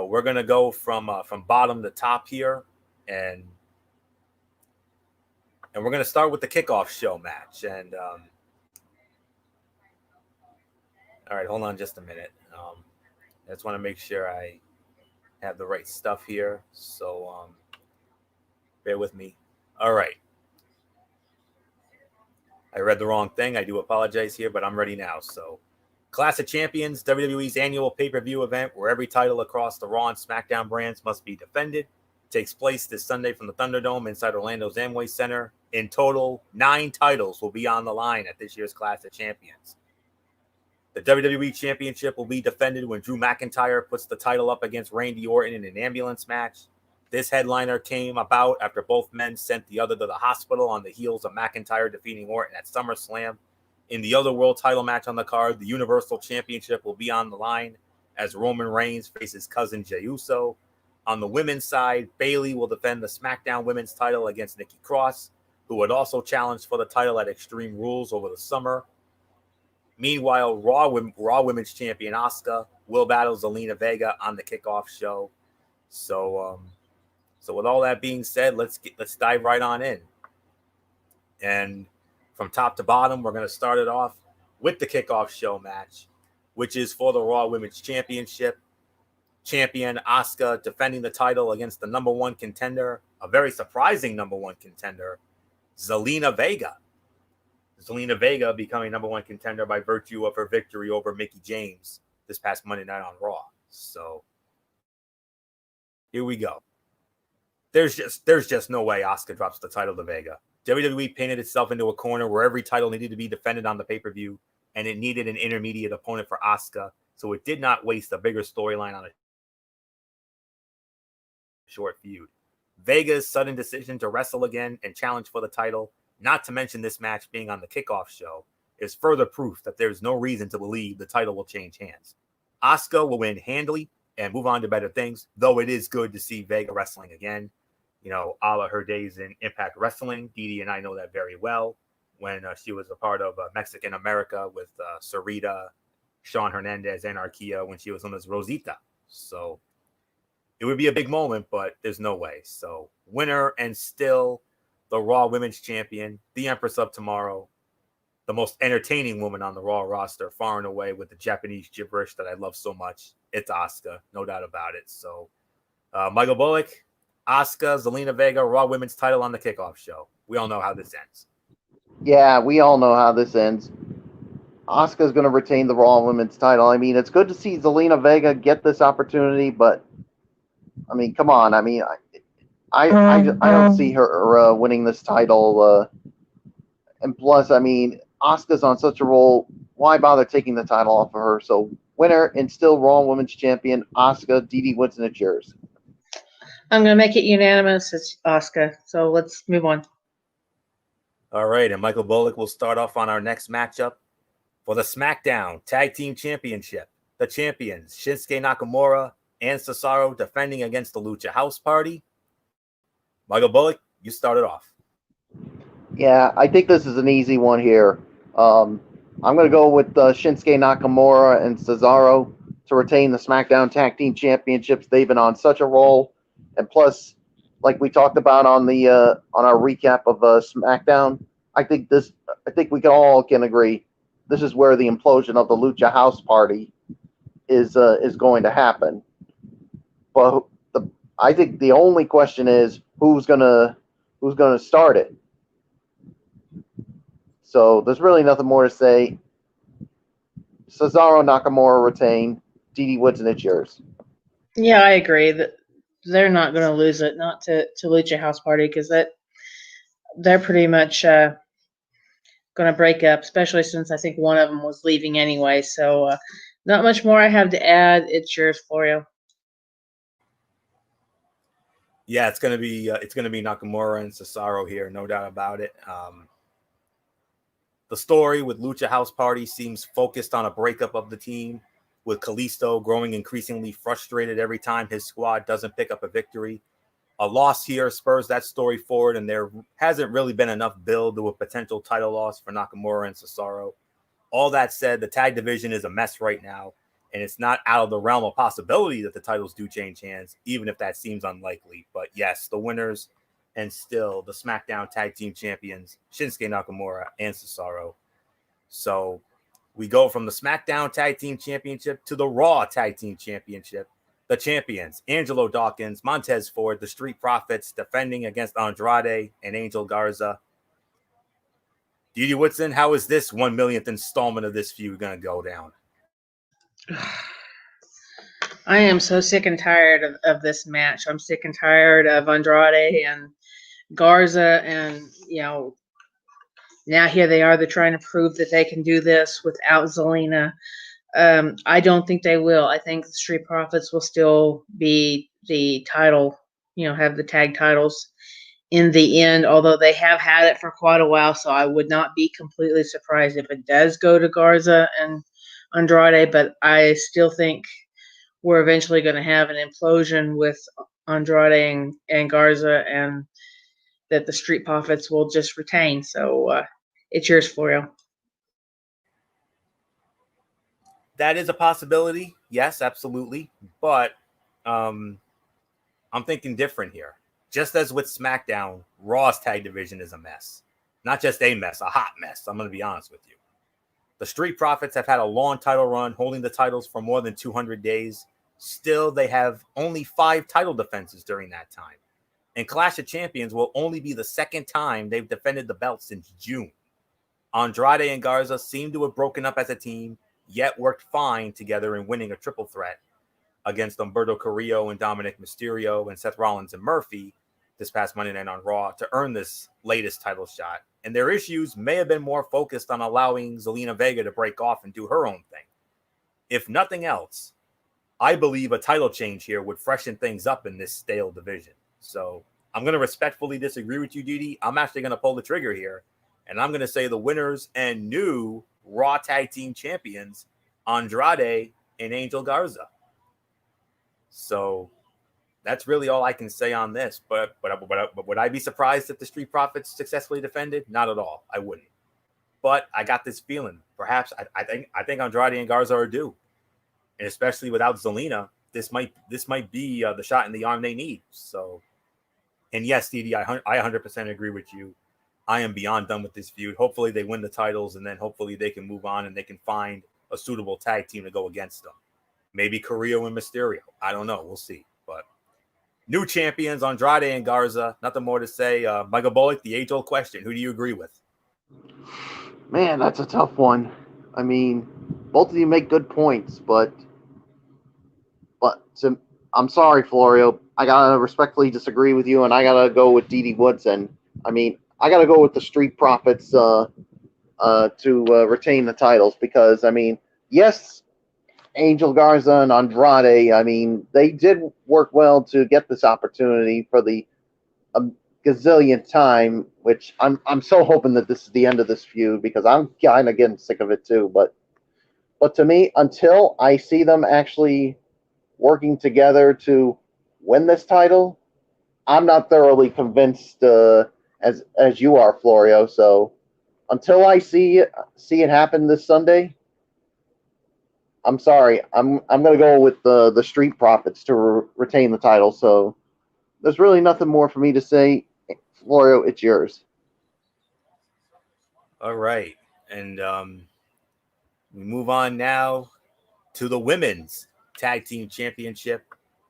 Speaker 1: we're gonna go from bottom to top here, and we're gonna start with the kickoff show match. And all right, hold on just a minute. I just want to make sure I have the right stuff here. So bear with me. All right. I read the wrong thing. I do apologize here, but I'm ready now. So, Clash of Champions, WWE's annual pay-per-view event where every title across the Raw and SmackDown brands must be defended, takes place this Sunday from the Thunderdome inside Orlando's Amway Center. In total, 9 titles will be on the line at this year's Clash of Champions. The WWE Championship will be defended when Drew McIntyre puts the title up against Randy Orton in an ambulance match. This headliner came about after both men sent the other to the hospital on the heels of McIntyre defeating Orton at SummerSlam. In the other world title match on the card, the Universal Championship will be on the line as Roman Reigns faces cousin Jey Uso. On the women's side, Bayley will defend the SmackDown Women's title against Nikki Cross, who had also challenged for the title at Extreme Rules over the summer. Meanwhile, Raw Women's Champion Asuka will battle Zelina Vega on the kickoff show. So with all that being said, let's dive right on in. And from top to bottom, we're going to start it off with the kickoff show match, which is for the Raw Women's Championship. Champion Asuka defending the title against the number one contender, a very surprising number one contender, Zelina Vega. Zelina Vega becoming number one contender by virtue of her victory over Mickie James this past Monday night on Raw. So here we go. There's just no way Asuka drops the title to Vega. WWE painted itself into a corner where every title needed to be defended on the pay-per-view, and it needed an intermediate opponent for Asuka, so it did not waste a bigger storyline on a short feud. Vega's sudden decision to wrestle again and challenge for the title, not to mention this match being on the kickoff show, is further proof that there's no reason to believe the title will change hands. Asuka will win handily and move on to better things, though it is good to see Vega wrestling again. You know, a la her days in Impact Wrestling. Dee and I know that very well when she was a part of Mexican America with Sarita, Sean Hernandez, Anarquia when she was known as Rosita. So it would be a big moment, but there's no way. So winner and still the Raw Women's Champion, the Empress of Tomorrow, the most entertaining woman on the Raw roster, far and away with the Japanese gibberish that I love so much. It's Asuka, no doubt about it. So Michael Bullock, Asuka, Zelina Vega, Raw Women's title on the kickoff show. We all know how this ends.
Speaker 2: Yeah, we all know how this ends. Asuka's going to retain the Raw Women's title. I mean, it's good to see Zelina Vega get this opportunity, but I mean, come on. I mean, I don't see her winning this title. And plus, I mean, Asuka's on such a roll. Why bother taking the title off of her? So, winner and still Raw Women's Champion, Asuka. Dee Woodson, it's yours.
Speaker 5: I'm going to make it unanimous. It's Asuka. So let's move on.
Speaker 1: All right, and Michael Bullock will start off on our next matchup for the SmackDown Tag Team Championship. The champions, Shinsuke Nakamura and Cesaro, defending against the Lucha House Party. Michael Bullock, you started off.
Speaker 2: Yeah, I think this is an easy one here. I'm going to go with Shinsuke Nakamura and Cesaro to retain the SmackDown Tag Team Championships. They've been on such a roll. And plus, like we talked about on our recap of SmackDown, I think we all can agree this is where the implosion of the Lucha House Party is going to happen. But I think the only question is who's gonna start it. So there's really nothing more to say. Cesaro, Nakamura retain. Dee Woodson, it's yours.
Speaker 5: Yeah, I agree that they're not going to lose it, not to Lucha House Party, because they're pretty much going to break up, especially since I think one of them was leaving anyway. So not much more I have to add. It's yours, Florio.
Speaker 1: Yeah, it's gonna be Nakamura and Cesaro here, no doubt about it. The story with Lucha House Party seems focused on a breakup of the team, with Kalisto growing increasingly frustrated every time his squad doesn't pick up a victory. A loss here spurs that story forward, and there hasn't really been enough build to a potential title loss for Nakamura and Cesaro. All that said, the tag division is a mess right now, and it's not out of the realm of possibility that the titles do change hands, even if that seems unlikely. But yes, the winners and still the SmackDown Tag Team Champions, Shinsuke Nakamura and Cesaro. So we go from the SmackDown Tag Team Championship to the Raw Tag Team Championship. The champions, Angelo Dawkins, Montez Ford, the Street Profits, defending against Andrade and Angel Garza. Dee Woodson, how is this 1 millionth installment of this feud going to go down?
Speaker 5: I am so sick and tired of this match. I'm sick and tired of Andrade and Garza, and now here they are. They're trying to prove that they can do this without Zelina. I don't think they will. I think the Street Profits will still be the title, have the tag titles in the end, although they have had it for quite a while, so I would not be completely surprised if it does go to Garza and Andrade, but I still think we're eventually going to have an implosion with Andrade and Garza, and that the Street Profits will just retain. So it's yours, Florio.
Speaker 1: That is a possibility. Yes, absolutely. But I'm thinking different here. Just as with SmackDown, Raw's tag division is a mess. Not just a mess, a hot mess. I'm going to be honest with you. The Street Profits have had a long title run, holding the titles for more than 200 days. Still, they have only 5 title defenses during that time. And Clash of Champions will only be the second time they've defended the belt since June. Andrade and Garza seemed to have broken up as a team, yet worked fine together in winning a triple threat against Humberto Carrillo and Dominic Mysterio and Seth Rollins and Murphy this past Monday night on Raw to earn this latest title shot. And their issues may have been more focused on allowing Zelina Vega to break off and do her own thing. If nothing else, I believe a title change here would freshen things up in this stale division. So I'm going to respectfully disagree with you, Didi. I'm actually going to pull the trigger here, and I'm going to say the winners and new Raw Tag Team Champions, Andrade and Angel Garza. So that's really all I can say on this. But would I be surprised if the Street Profits successfully defended? Not at all. I wouldn't. But I got this feeling. Perhaps I think Andrade and Garza are due, and especially without Zelina, this might be the shot in the arm they need. So, and yes, Didi, I 100% agree with you. I am beyond done with this feud. Hopefully they win the titles, and then hopefully they can move on and they can find a suitable tag team to go against them. Maybe Carrillo and Mysterio. I don't know. We'll see. But new champions, Andrade and Garza. Nothing more to say. Michael Bullock, the age-old question. Who do you agree with?
Speaker 2: Man, that's a tough one. I mean, both of you make good points, but I'm sorry, Florio. I gotta respectfully disagree with you, and I gotta go with Didi Woodson. I mean, I gotta go with the Street Profits to retain the titles because, I mean, yes, Angel Garza and Andrade, I mean, they did work well to get this opportunity for the gazillionth time, which I'm so hoping that this is the end of this feud because I'm kind of getting sick of it too. But to me, until I see them actually working together to win this title, I'm not thoroughly convinced as you are, Florio. So until I see it happen this Sunday, I'm sorry. I'm going to go with the Street Profits to retain the title. So there's really nothing more for me to say. Florio, it's yours.
Speaker 1: All right. And we move on now to the Women's Tag Team Championship.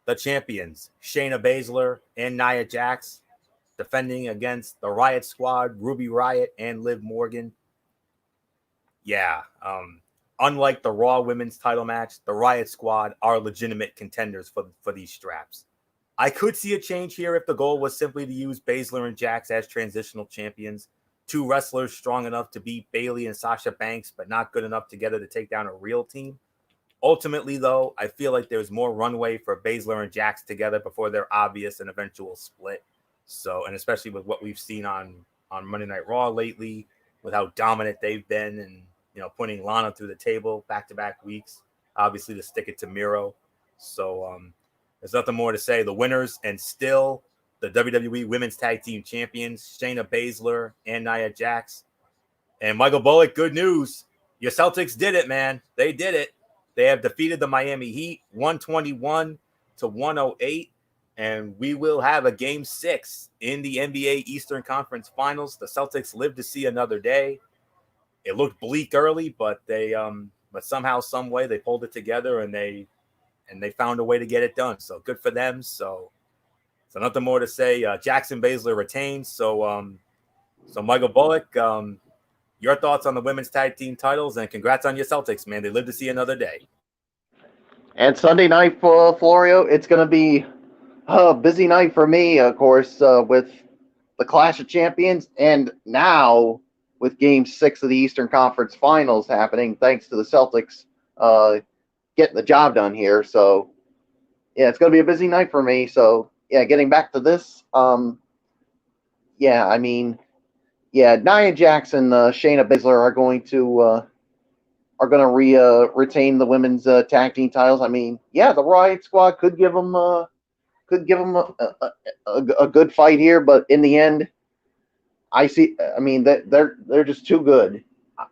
Speaker 1: The champions, Shayna Baszler and Nia Jax, defending against the Riot Squad, Ruby Riott and Liv Morgan. Yeah. Unlike the Raw Women's title match, the Riot Squad are legitimate contenders for these straps. I could see a change here if the goal was simply to use Baszler and Jax as transitional champions, two wrestlers strong enough to beat Bayley and Sasha Banks, but not good enough together to take down a real team. Ultimately, though, I feel like there's more runway for Baszler and Jax together before their obvious and eventual split. So, and especially with what we've seen on Monday Night Raw lately, with how dominant they've been and, you know, putting Lana through the table back-to-back weeks, obviously to stick it to Miro. So, there's nothing more to say. The winners and still the WWE Women's Tag Team Champions, Shayna Baszler and Nia Jax. And Michael Bullock, good news. Your Celtics did it, man. They did it. They have defeated the Miami Heat 121-108. And we will have a Game 6 in the NBA Eastern Conference Finals. The Celtics live to see another day. It looked bleak early, but but somehow, some way, they pulled it together and they found a way to get it done. So good for them. So nothing more to say. Jackson Baszler retains. So Michael Bullock, your thoughts on the women's tag team titles, and congrats on your Celtics, man. They live to see another day.
Speaker 2: And Sunday night for Florio, it's going to be a busy night for me, of course, with the Clash of Champions, and now with Game 6 of the Eastern Conference Finals happening, thanks to the Celtics getting the job done here. So, yeah, it's going to be a busy night for me. So, yeah, getting back to this, Nia Jax and Shayna Baszler are going to retain the women's tag team titles. I mean, yeah, the Riot Squad could give them a good fight here, but in the end, they're just too good.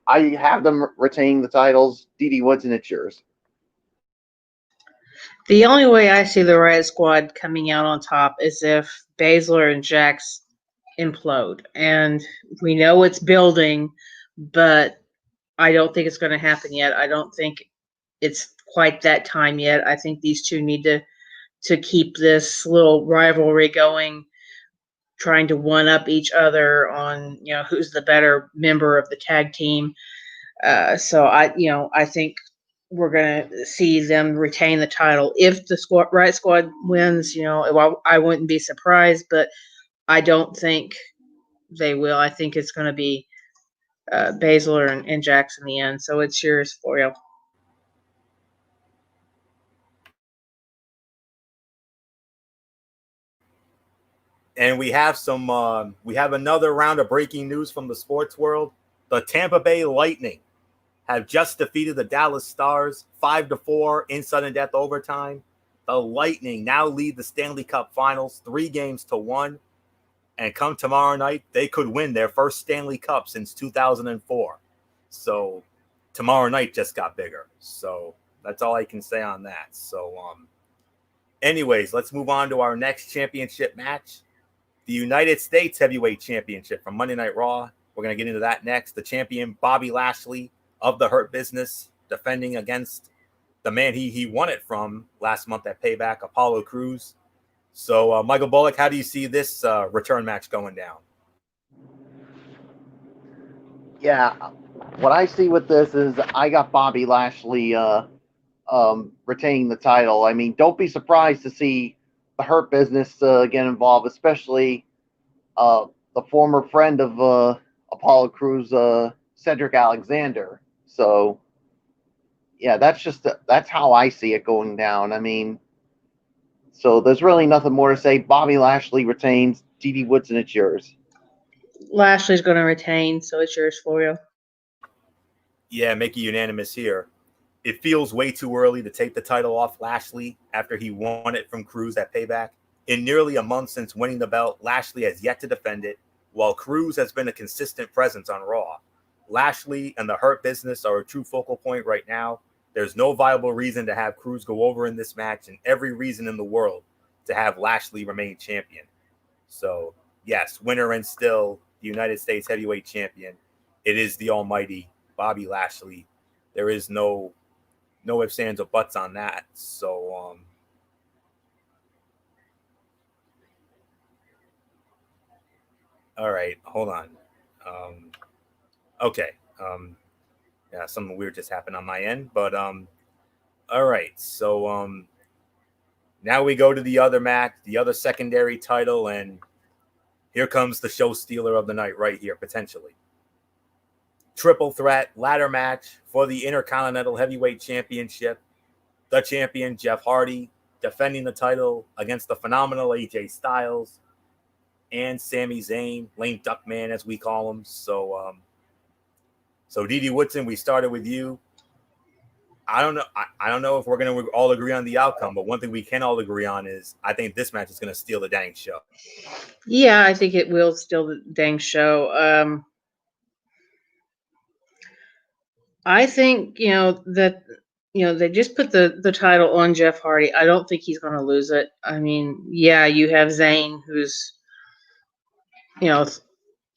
Speaker 2: I have them retaining the titles. Didi Woodson, it's yours.
Speaker 5: The only way I see the Riot Squad coming out on top is if Baszler and Jax implode. And we know it's building, but I don't think it's going to happen yet. I don't think it's quite that time yet. I think these two need to keep this little rivalry going trying to one up each other on, who's the better member of the tag team. So I think we're going to see them retain the title. If the Right Squad wins, I wouldn't be surprised, but I don't think they will. I think it's going to be Baszler and Jax in the end. So it's yours, Florio.
Speaker 1: And we have another round of breaking news from the sports world. The Tampa Bay Lightning have just defeated the Dallas Stars 5-4 in sudden death overtime. The Lightning now lead the Stanley Cup Finals 3-1. And come tomorrow night, they could win their first Stanley Cup since 2004. So tomorrow night just got bigger. So that's all I can say on that. So anyways, let's move on to our next championship match. The United States Heavyweight Championship from Monday Night Raw. We're going to get into that next. The champion, Bobby Lashley of the Hurt Business, defending against the man he won it from last month at Payback, Apollo Crews. So, Michael Bullock, how do you see this return match going down?
Speaker 2: Yeah, what I see with this is I got Bobby Lashley retaining the title. I mean, don't be surprised to see the Hurt Business get involved, especially the former friend of Apollo Crews, Cedric Alexander. So, yeah, that's how I see it going down. I mean, so there's really nothing more to say. Bobby Lashley retains. D.D. Woodson, it's yours.
Speaker 5: Lashley's going to retain, so it's yours, Florio.
Speaker 1: Yeah, make it unanimous here. It feels way too early to take the title off Lashley after he won it from Crews at Payback. In nearly a month since winning the belt, Lashley has yet to defend it, while Crews has been a consistent presence on Raw. Lashley and the Hurt Business are a true focal point right now. There's no viable reason to have Crews go over in this match, and every reason in the world to have Lashley remain champion. So, yes, winner and still the United States Heavyweight Champion. It is the almighty Bobby Lashley. There is no ifs, ands, or buts on that. So, all right, hold on. Okay. Yeah, something weird just happened on my end, but all right. So now we go to the other match, the other secondary title, and here comes the show stealer of the night right here, potentially. Triple threat ladder match for the Intercontinental Heavyweight Championship. The champion, Jeff Hardy, defending the title against the phenomenal AJ Styles and Sami Zayn, Lame Duck Man, as we call him. So, D.D. Woodson, we started with you. I don't know. I don't know if we're going to all agree on the outcome, but one thing we can all agree on is I think this match is going to steal the dang show.
Speaker 5: Yeah, I think it will steal the dang show. I think, that, they just put the title on Jeff Hardy. I don't think he's going to lose it. I mean, yeah, you have Zayn who's,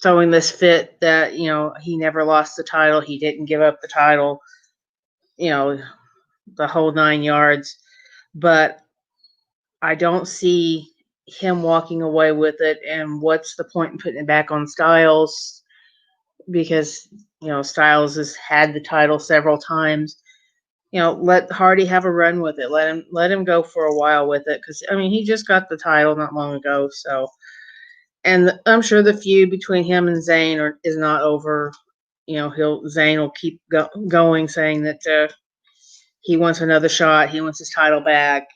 Speaker 5: throwing this fit that, he never lost the title. He didn't give up the title, the whole 9 yards. But I don't see him walking away with it. And what's the point in putting it back on Styles? Because, Styles has had the title several times. Let Hardy have a run with it. Let him go for a while with it. Because, I mean, he just got the title not long ago. So, and I'm sure the feud between him and Zayn is not over. Zayn will keep going, saying that he wants another shot. He wants his title back.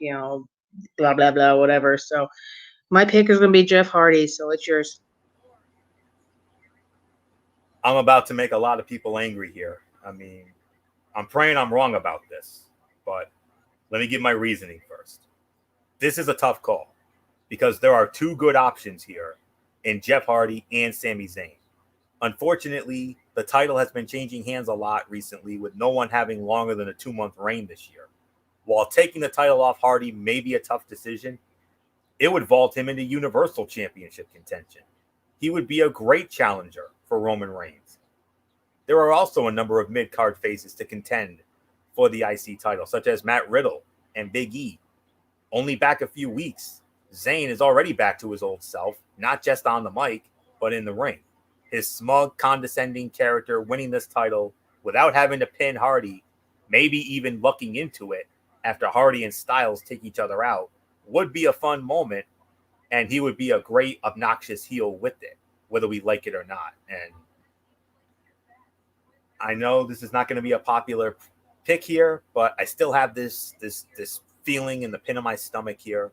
Speaker 5: Blah blah blah, whatever. So, my pick is going to be Jeff Hardy. So it's yours.
Speaker 1: I'm about to make a lot of people angry here. I mean, I'm praying I'm wrong about this, but let me give my reasoning first. This is a tough call because there are two good options here in Jeff Hardy and Sami Zayn. Unfortunately, the title has been changing hands a lot recently with no one having longer than a 2-month reign this year. While taking the title off Hardy may be a tough decision, it would vault him into Universal Championship contention. He would be a great challenger for Roman Reigns. There are also a number of mid-card faces to contend for the IC title, such as Matt Riddle and Big E. Only back a few weeks, Zayn is already back to his old self, not just on the mic, but in the ring. His smug, condescending character winning this title without having to pin Hardy, maybe even looking into it after Hardy and Styles take each other out, would be a fun moment, and he would be a great, obnoxious heel with it, whether we like it or not. And I know this is not going to be a popular pick here, but I still have this feeling in the pit of my stomach here.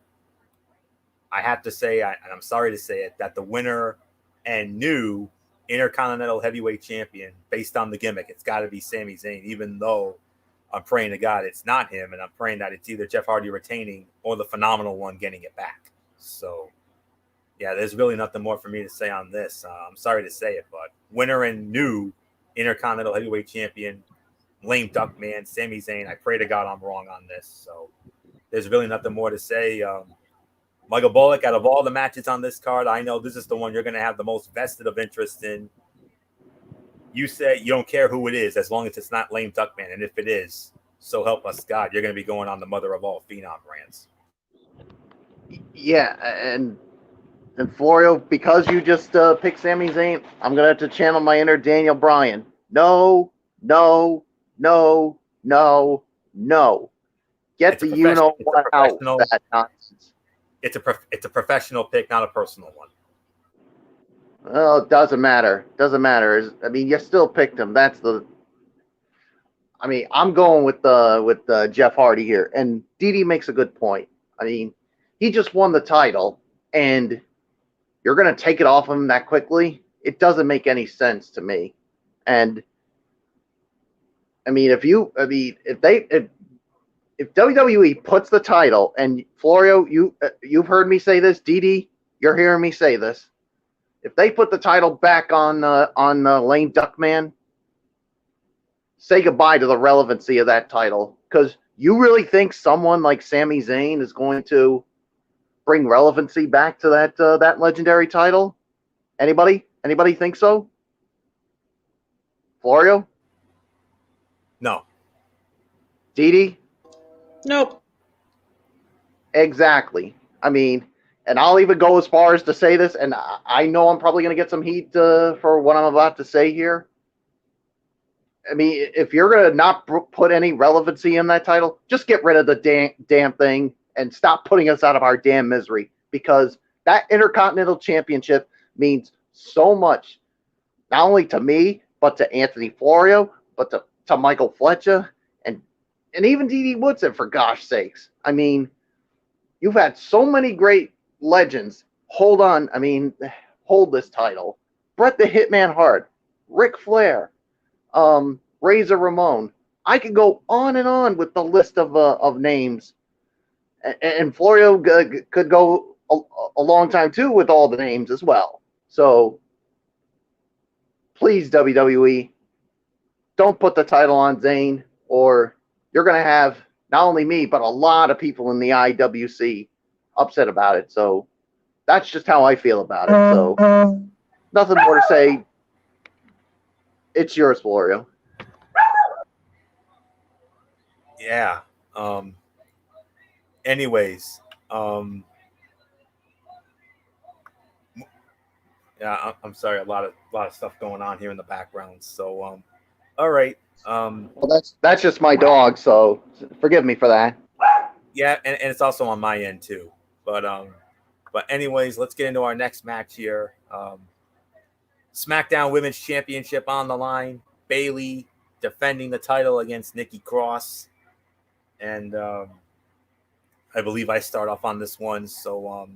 Speaker 1: I have to say, and I'm sorry to say it, that the winner and new Intercontinental Heavyweight Champion, based on the gimmick, it's got to be Sami Zayn, even though I'm praying to God it's not him, and I'm praying that it's either Jeff Hardy retaining or the Phenomenal One getting it back. So, yeah, there's really nothing more for me to say on this. I'm sorry to say it, but winner and new Intercontinental Heavyweight Champion, lame duck man, Sami Zayn. I pray to God I'm wrong on this. So there's really nothing more to say. Michael Bullock, out of all the matches on this card, I know this is the one you're going to have the most vested of interest in. You say you don't care who it is as long as it's not lame duck man. And if it is, so help us God, you're going to be going on the mother of all Phenom brands.
Speaker 2: Yeah, and Florio, because you just picked Sami Zayn, I'm going to have to channel my inner Daniel Bryan. No. Get the you-know-what out of that nonsense.
Speaker 1: It's a professional pick, not a personal one.
Speaker 2: Well, it doesn't matter. I mean, you still picked him. I'm going with Jeff Hardy here. And Didi makes a good point. I mean, he just won the title, and you're going to take it off him that quickly? It doesn't make any sense to me. And I mean, if WWE puts the title, and Florio, you've heard me say this, Didi, you're hearing me say this. If they put the title back on Lane Duckman, say goodbye to the relevancy of that title. Because you really think someone like Sami Zayn is going to bring relevancy back to that legendary title? Anybody think so? Florio?
Speaker 1: No.
Speaker 2: Didi?
Speaker 5: Nope.
Speaker 2: Exactly. I mean, and I'll even go as far as to say this, and I know I'm probably going to get some heat for what I'm about to say here. I mean, if you're going to not put any relevancy in that title, just get rid of the damn thing and stop putting us out of our damn misery, because that Intercontinental Championship means so much, not only to me, but to Anthony Florio, but to Michael Fletcher, and even Didi Woodson, for gosh sakes. I mean, you've had so many great legends hold this title. Bret the Hitman Hart, Ric Flair, Razor Ramon. I could go on and on with the list of names. And Florio could go a long time, too, with all the names as well. So, please, WWE, don't put the title on Zayn, or you're going to have not only me, but a lot of people in the IWC upset about it. So, that's just how I feel about it. So, nothing more to say. It's yours, Florio.
Speaker 1: Yeah. Anyways, yeah, I'm sorry, a lot of stuff going on here in the background. So, all right.
Speaker 2: Well, that's just my dog, so forgive me for that.
Speaker 1: Yeah, and it's also on my end too. But anyways, let's get into our next match here. SmackDown Women's Championship on the line. Bayley defending the title against Nikki Cross. And I believe I start off on this one. So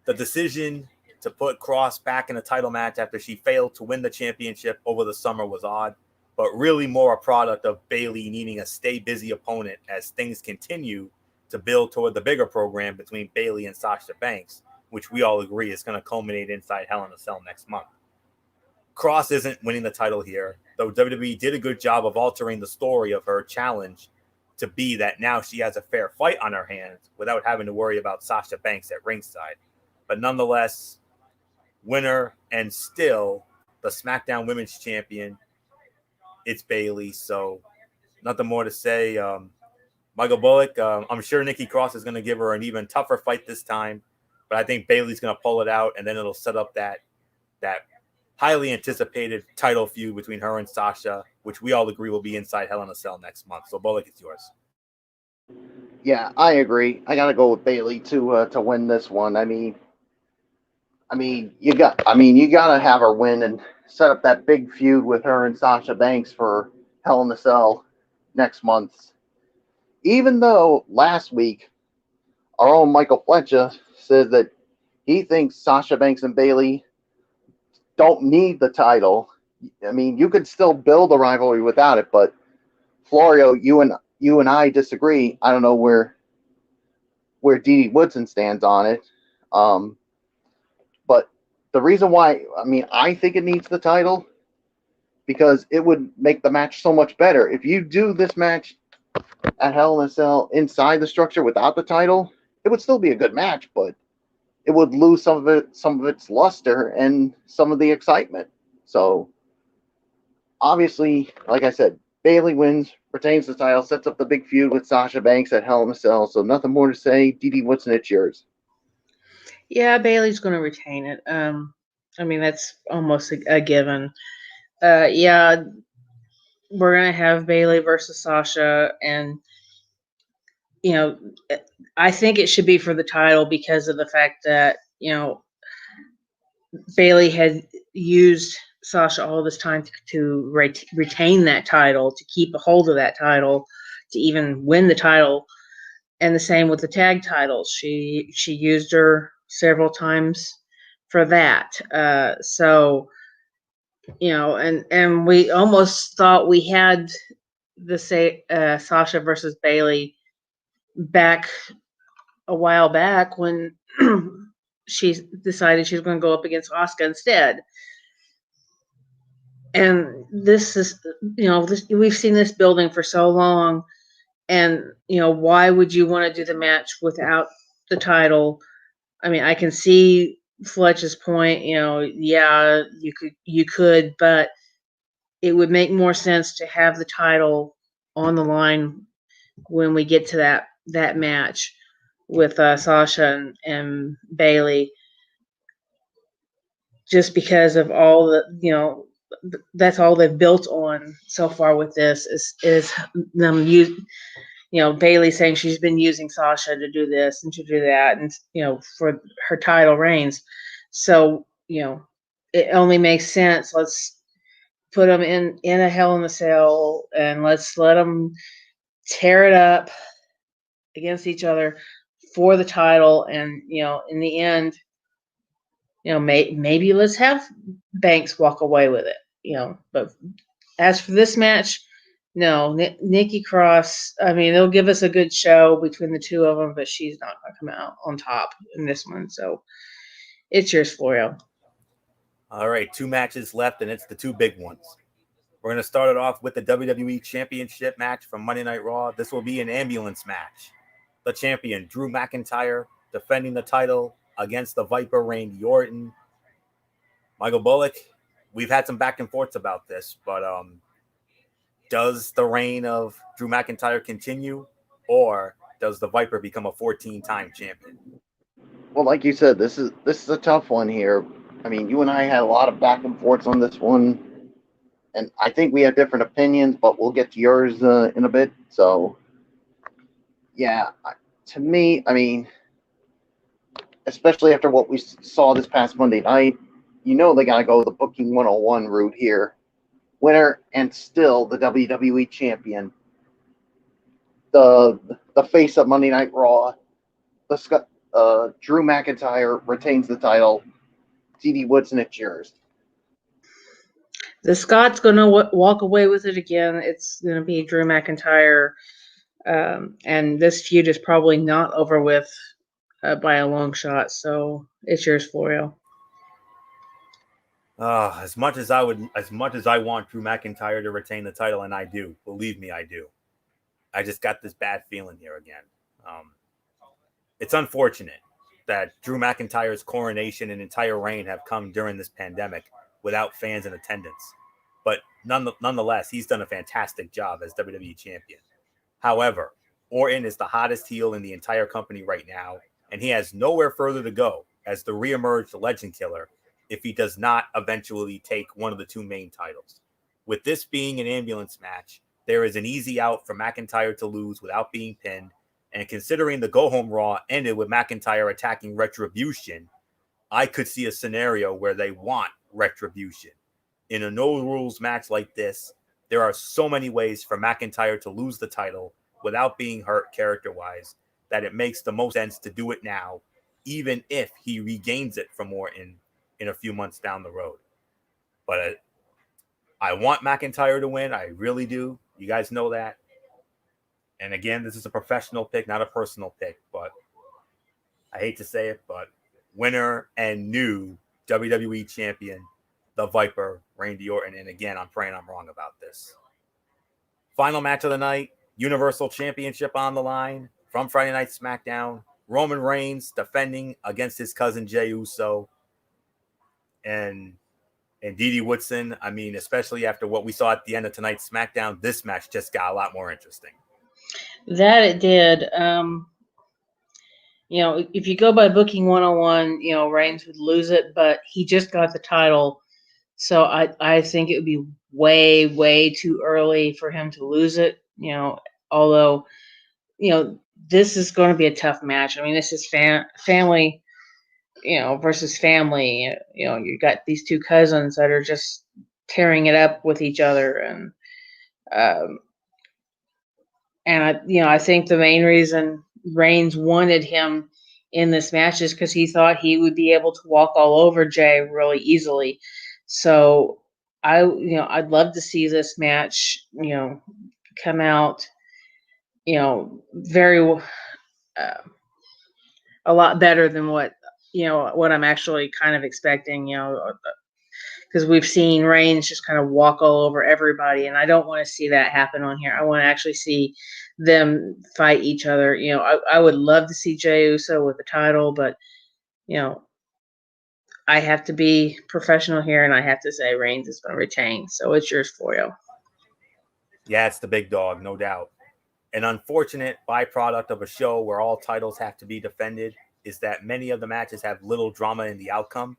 Speaker 1: the decision to put Cross back in a title match after she failed to win the championship over the summer was odd, but really more a product of Bayley needing a stay busy opponent as things continue to build toward the bigger program between Bayley and Sasha Banks, which we all agree is going to culminate inside Hell in a Cell next month. Cross isn't winning the title here, though WWE did a good job of altering the story of her challenge to be that now she has a fair fight on her hands without having to worry about Sasha Banks at ringside. But nonetheless, winner and still the SmackDown Women's Champion, it's Bayley. So nothing more to say. Michael Bullock, I'm sure Nikki Cross is going to give her an even tougher fight this time, but I think Bayley's going to pull it out, and then it'll set up that highly anticipated title feud between her and Sasha, which we all agree will be inside Hell in a Cell next month. So Bullock, it's yours.
Speaker 2: Yeah, I agree. I gotta go with Bayley to win this one. I mean, you gotta have her win and set up that big feud with her and Sasha Banks for Hell in a Cell next month. Even though last week our own Michael Fletcher said that he thinks Sasha Banks and Bayley don't need the title. I mean, you could still build a rivalry without it, but Florio, you and I disagree. I don't know where Dee Woodson stands on it. But the reason why, I think it needs the title because it would make the match so much better. If you do this match at Hell in a Cell inside the structure without the title, it would still be a good match, but it would lose some of its luster and some of the excitement. So obviously, like I said, Bayley wins, retains the title, sets up the big feud with Sasha Banks at Hell in a Cell. So nothing more to say. Dee Woodson, it's yours.
Speaker 5: Yeah, Bayley's going to retain it. That's almost a given. Yeah, we're going to have Bayley versus Sasha, and I think it should be for the title because of the fact that Bayley had used Sasha all this time to retain that title, to keep a hold of that title, to even win the title. And the same with the tag titles. She used her several times for that. So, and we almost thought we had the Sasha versus Bayley back a while back when she decided she was going to go up against Asuka instead. And this is, we've seen this building for so long. And, why would you want to do the match without the title? I mean, I can see Fletch's point, yeah, you could, but it would make more sense to have the title on the line when we get to that match with Sasha and Bayley, just because of all the, that's all they've built on so far with this is them Bayley saying she's been using Sasha to do this and to do that, and for her title reigns. So it only makes sense. Let's put them in a Hell in a Cell and let's let them tear it up against each other for the title. And in the end, maybe let's have Banks walk away with it. But as for this match, no, Nikki Cross, they'll give us a good show between the two of them, but she's not going to come out on top in this one. So it's yours, Florio.
Speaker 1: All right, 2 matches left, and it's the 2 big ones. We're going to start it off with the WWE Championship match from Monday Night Raw. This will be an ambulance match. The champion, Drew McIntyre, defending the title against the Viper, Randy Orton. Michael Bullock, we've had some back and forths about this, but does the reign of Drew McIntyre continue, or does the Viper become a 14-time champion?
Speaker 2: Well, like you said, this is a tough one here. You and I had a lot of back and forths on this one, and I think we have different opinions, but we'll get to yours in a bit. So, yeah, to me, especially after what we saw this past Monday night, they got to go the Booking 101 route here. Winner and still the WWE champion. The face of Monday Night Raw. Drew McIntyre retains the title. Dee Woodson, it's yours.
Speaker 5: The Scott's going to walk away with it again. It's going to be Drew McIntyre. And this feud is probably not over with by a long shot. So it's yours, Florio.
Speaker 1: As much as I want Drew McIntyre to retain the title, and I do, believe me, I do. I just got this bad feeling here again. It's unfortunate that Drew McIntyre's coronation and entire reign have come during this pandemic without fans in attendance. But nonetheless, he's done a fantastic job as WWE champion. However, Orton is the hottest heel in the entire company right now, and he has nowhere further to go as the reemerged legend killer if he does not eventually take one of the two main titles. With this being an ambulance match, there is an easy out for McIntyre to lose without being pinned, and considering the go-home Raw ended with McIntyre attacking Retribution, I could see a scenario where they want Retribution. In a no-rules match like this, there are so many ways for McIntyre to lose the title without being hurt character-wise that it makes the most sense to do it now, even if he regains it from Orton in a few months down the road. But I want McIntyre to win. I really do. You guys know that. And again, this is a professional pick, not a personal pick, but I hate to say it, but winner and new WWE champion, the Viper, Randy Orton. And again, I'm praying I'm wrong about this. Final match of the night, Universal Championship on the line from Friday Night SmackDown. Roman Reigns defending against his cousin Jey Uso. And Didi Woodson, I mean, especially after what we saw at the end of tonight's SmackDown, this match just got a lot more interesting.
Speaker 5: That it did. If you go by booking 101, Reigns would lose it, but he just got the title. So I think it would be way, way too early for him to lose it. Although, this is going to be a tough match. I mean, this is family, versus family. You got these two cousins that are just tearing it up with each other. I think the main reason Reigns wanted him in this match is because he thought he would be able to walk all over Jey really easily. So I'd love to see this match, come out, very a lot better than what I'm actually kind of expecting, because we've seen Reigns just kind of walk all over everybody, and I don't want to see that happen on here. I want to actually see them fight each other. I would love to see Jey Uso with the title, but I have to be professional here, and I have to say Reigns is going to retain. So it's yours for you.
Speaker 1: Yeah, it's the big dog, no doubt. An unfortunate byproduct of a show where all titles have to be defended is that many of the matches have little drama in the outcome.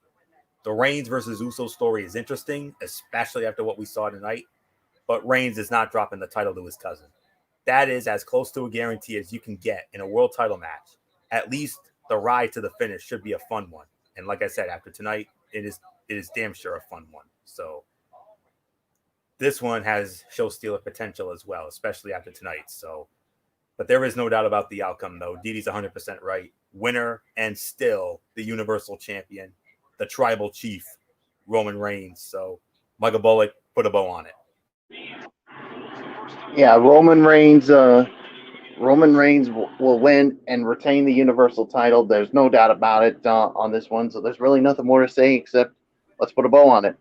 Speaker 1: The Reigns versus Uso story is interesting, especially after what we saw tonight, but Reigns is not dropping the title to his cousin. That is as close to a guarantee as you can get in a world title match. At least the ride to the finish should be a fun one. And like I said, after tonight, it is damn sure a fun one. So this one has show stealer potential as well, especially after tonight. So, but there is no doubt about the outcome, though. Didi's 100% right. Winner and still the Universal Champion, the Tribal Chief, Roman Reigns. So, Michael Bullock, put a bow on it.
Speaker 2: Yeah, Roman Reigns will win and retain the Universal title. There's no doubt about it on this one. So there's really nothing more to say except let's put a bow on it.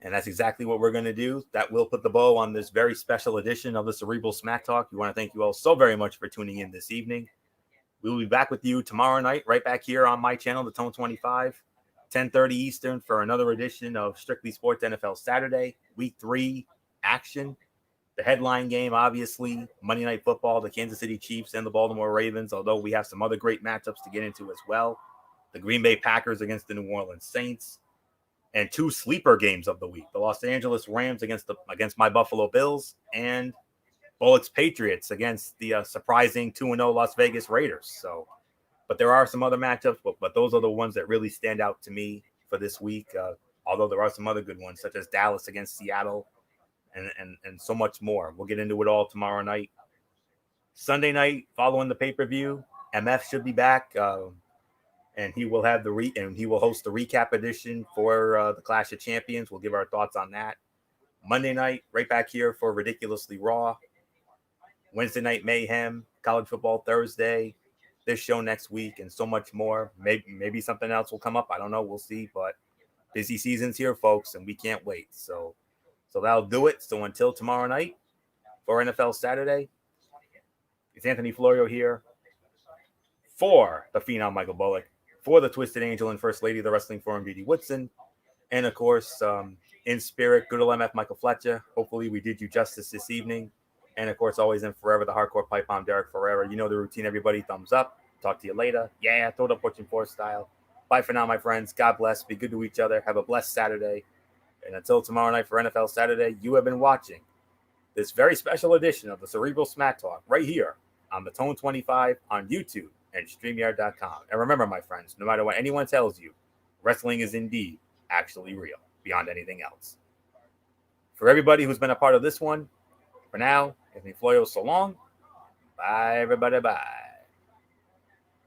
Speaker 1: And that's exactly what we're going to do. That will put the bow on this very special edition of the Cerebral Smack Talk. We want to thank you all so very much for tuning in this evening. We will be back with you tomorrow night, right back here on my channel, the Tone 25, 10:30 Eastern, for another edition of Strictly Sports NFL Saturday, Week 3 action. The headline game, obviously, Monday Night Football, the Kansas City Chiefs and the Baltimore Ravens, although we have some other great matchups to get into as well. The Green Bay Packers against the New Orleans Saints. And two sleeper games of the week, the Los Angeles Rams against my Buffalo Bills, and Bullock's Patriots against the surprising 2-0 Las Vegas Raiders. So, but there are some other matchups, but those are the ones that really stand out to me for this week, although there are some other good ones, such as Dallas against Seattle and so much more. We'll get into it all tomorrow night. Sunday night, following the pay-per-view, MF should be back. And he will have he will host the recap edition for the Clash of Champions. We'll give our thoughts on that. Monday night, right back here for Ridiculously Raw. Wednesday night Mayhem, College Football Thursday, this show next week, and so much more. Maybe something else will come up. I don't know. We'll see. But busy season's here, folks, and we can't wait. So that'll do it. So until tomorrow night for NFL Saturday, it's Anthony Florio here for the Phenom Michael Bullock, for the Twisted Angel and First Lady of the Wrestling Forum, Didi Woodson, and of course, in spirit, good old MF Michael Fletcher. Hopefully we did you justice this evening. And of course, always and forever, the hardcore pipe bomb, Derek Forever. You know the routine, everybody. Thumbs up. Talk to you later. Yeah, throw it up watching for style. Bye for now, my friends. God bless. Be good to each other. Have a blessed Saturday. And until tomorrow night for NFL Saturday, you have been watching this very special edition of the Cerebral Smack Talk right here on the Tone 25 on YouTube and StreamYard.com. And remember, my friends, no matter what anyone tells you, wrestling is indeed actually real beyond anything else. For everybody who's been a part of this one, for now, Anthony Floyo, so long. Bye, everybody. Bye.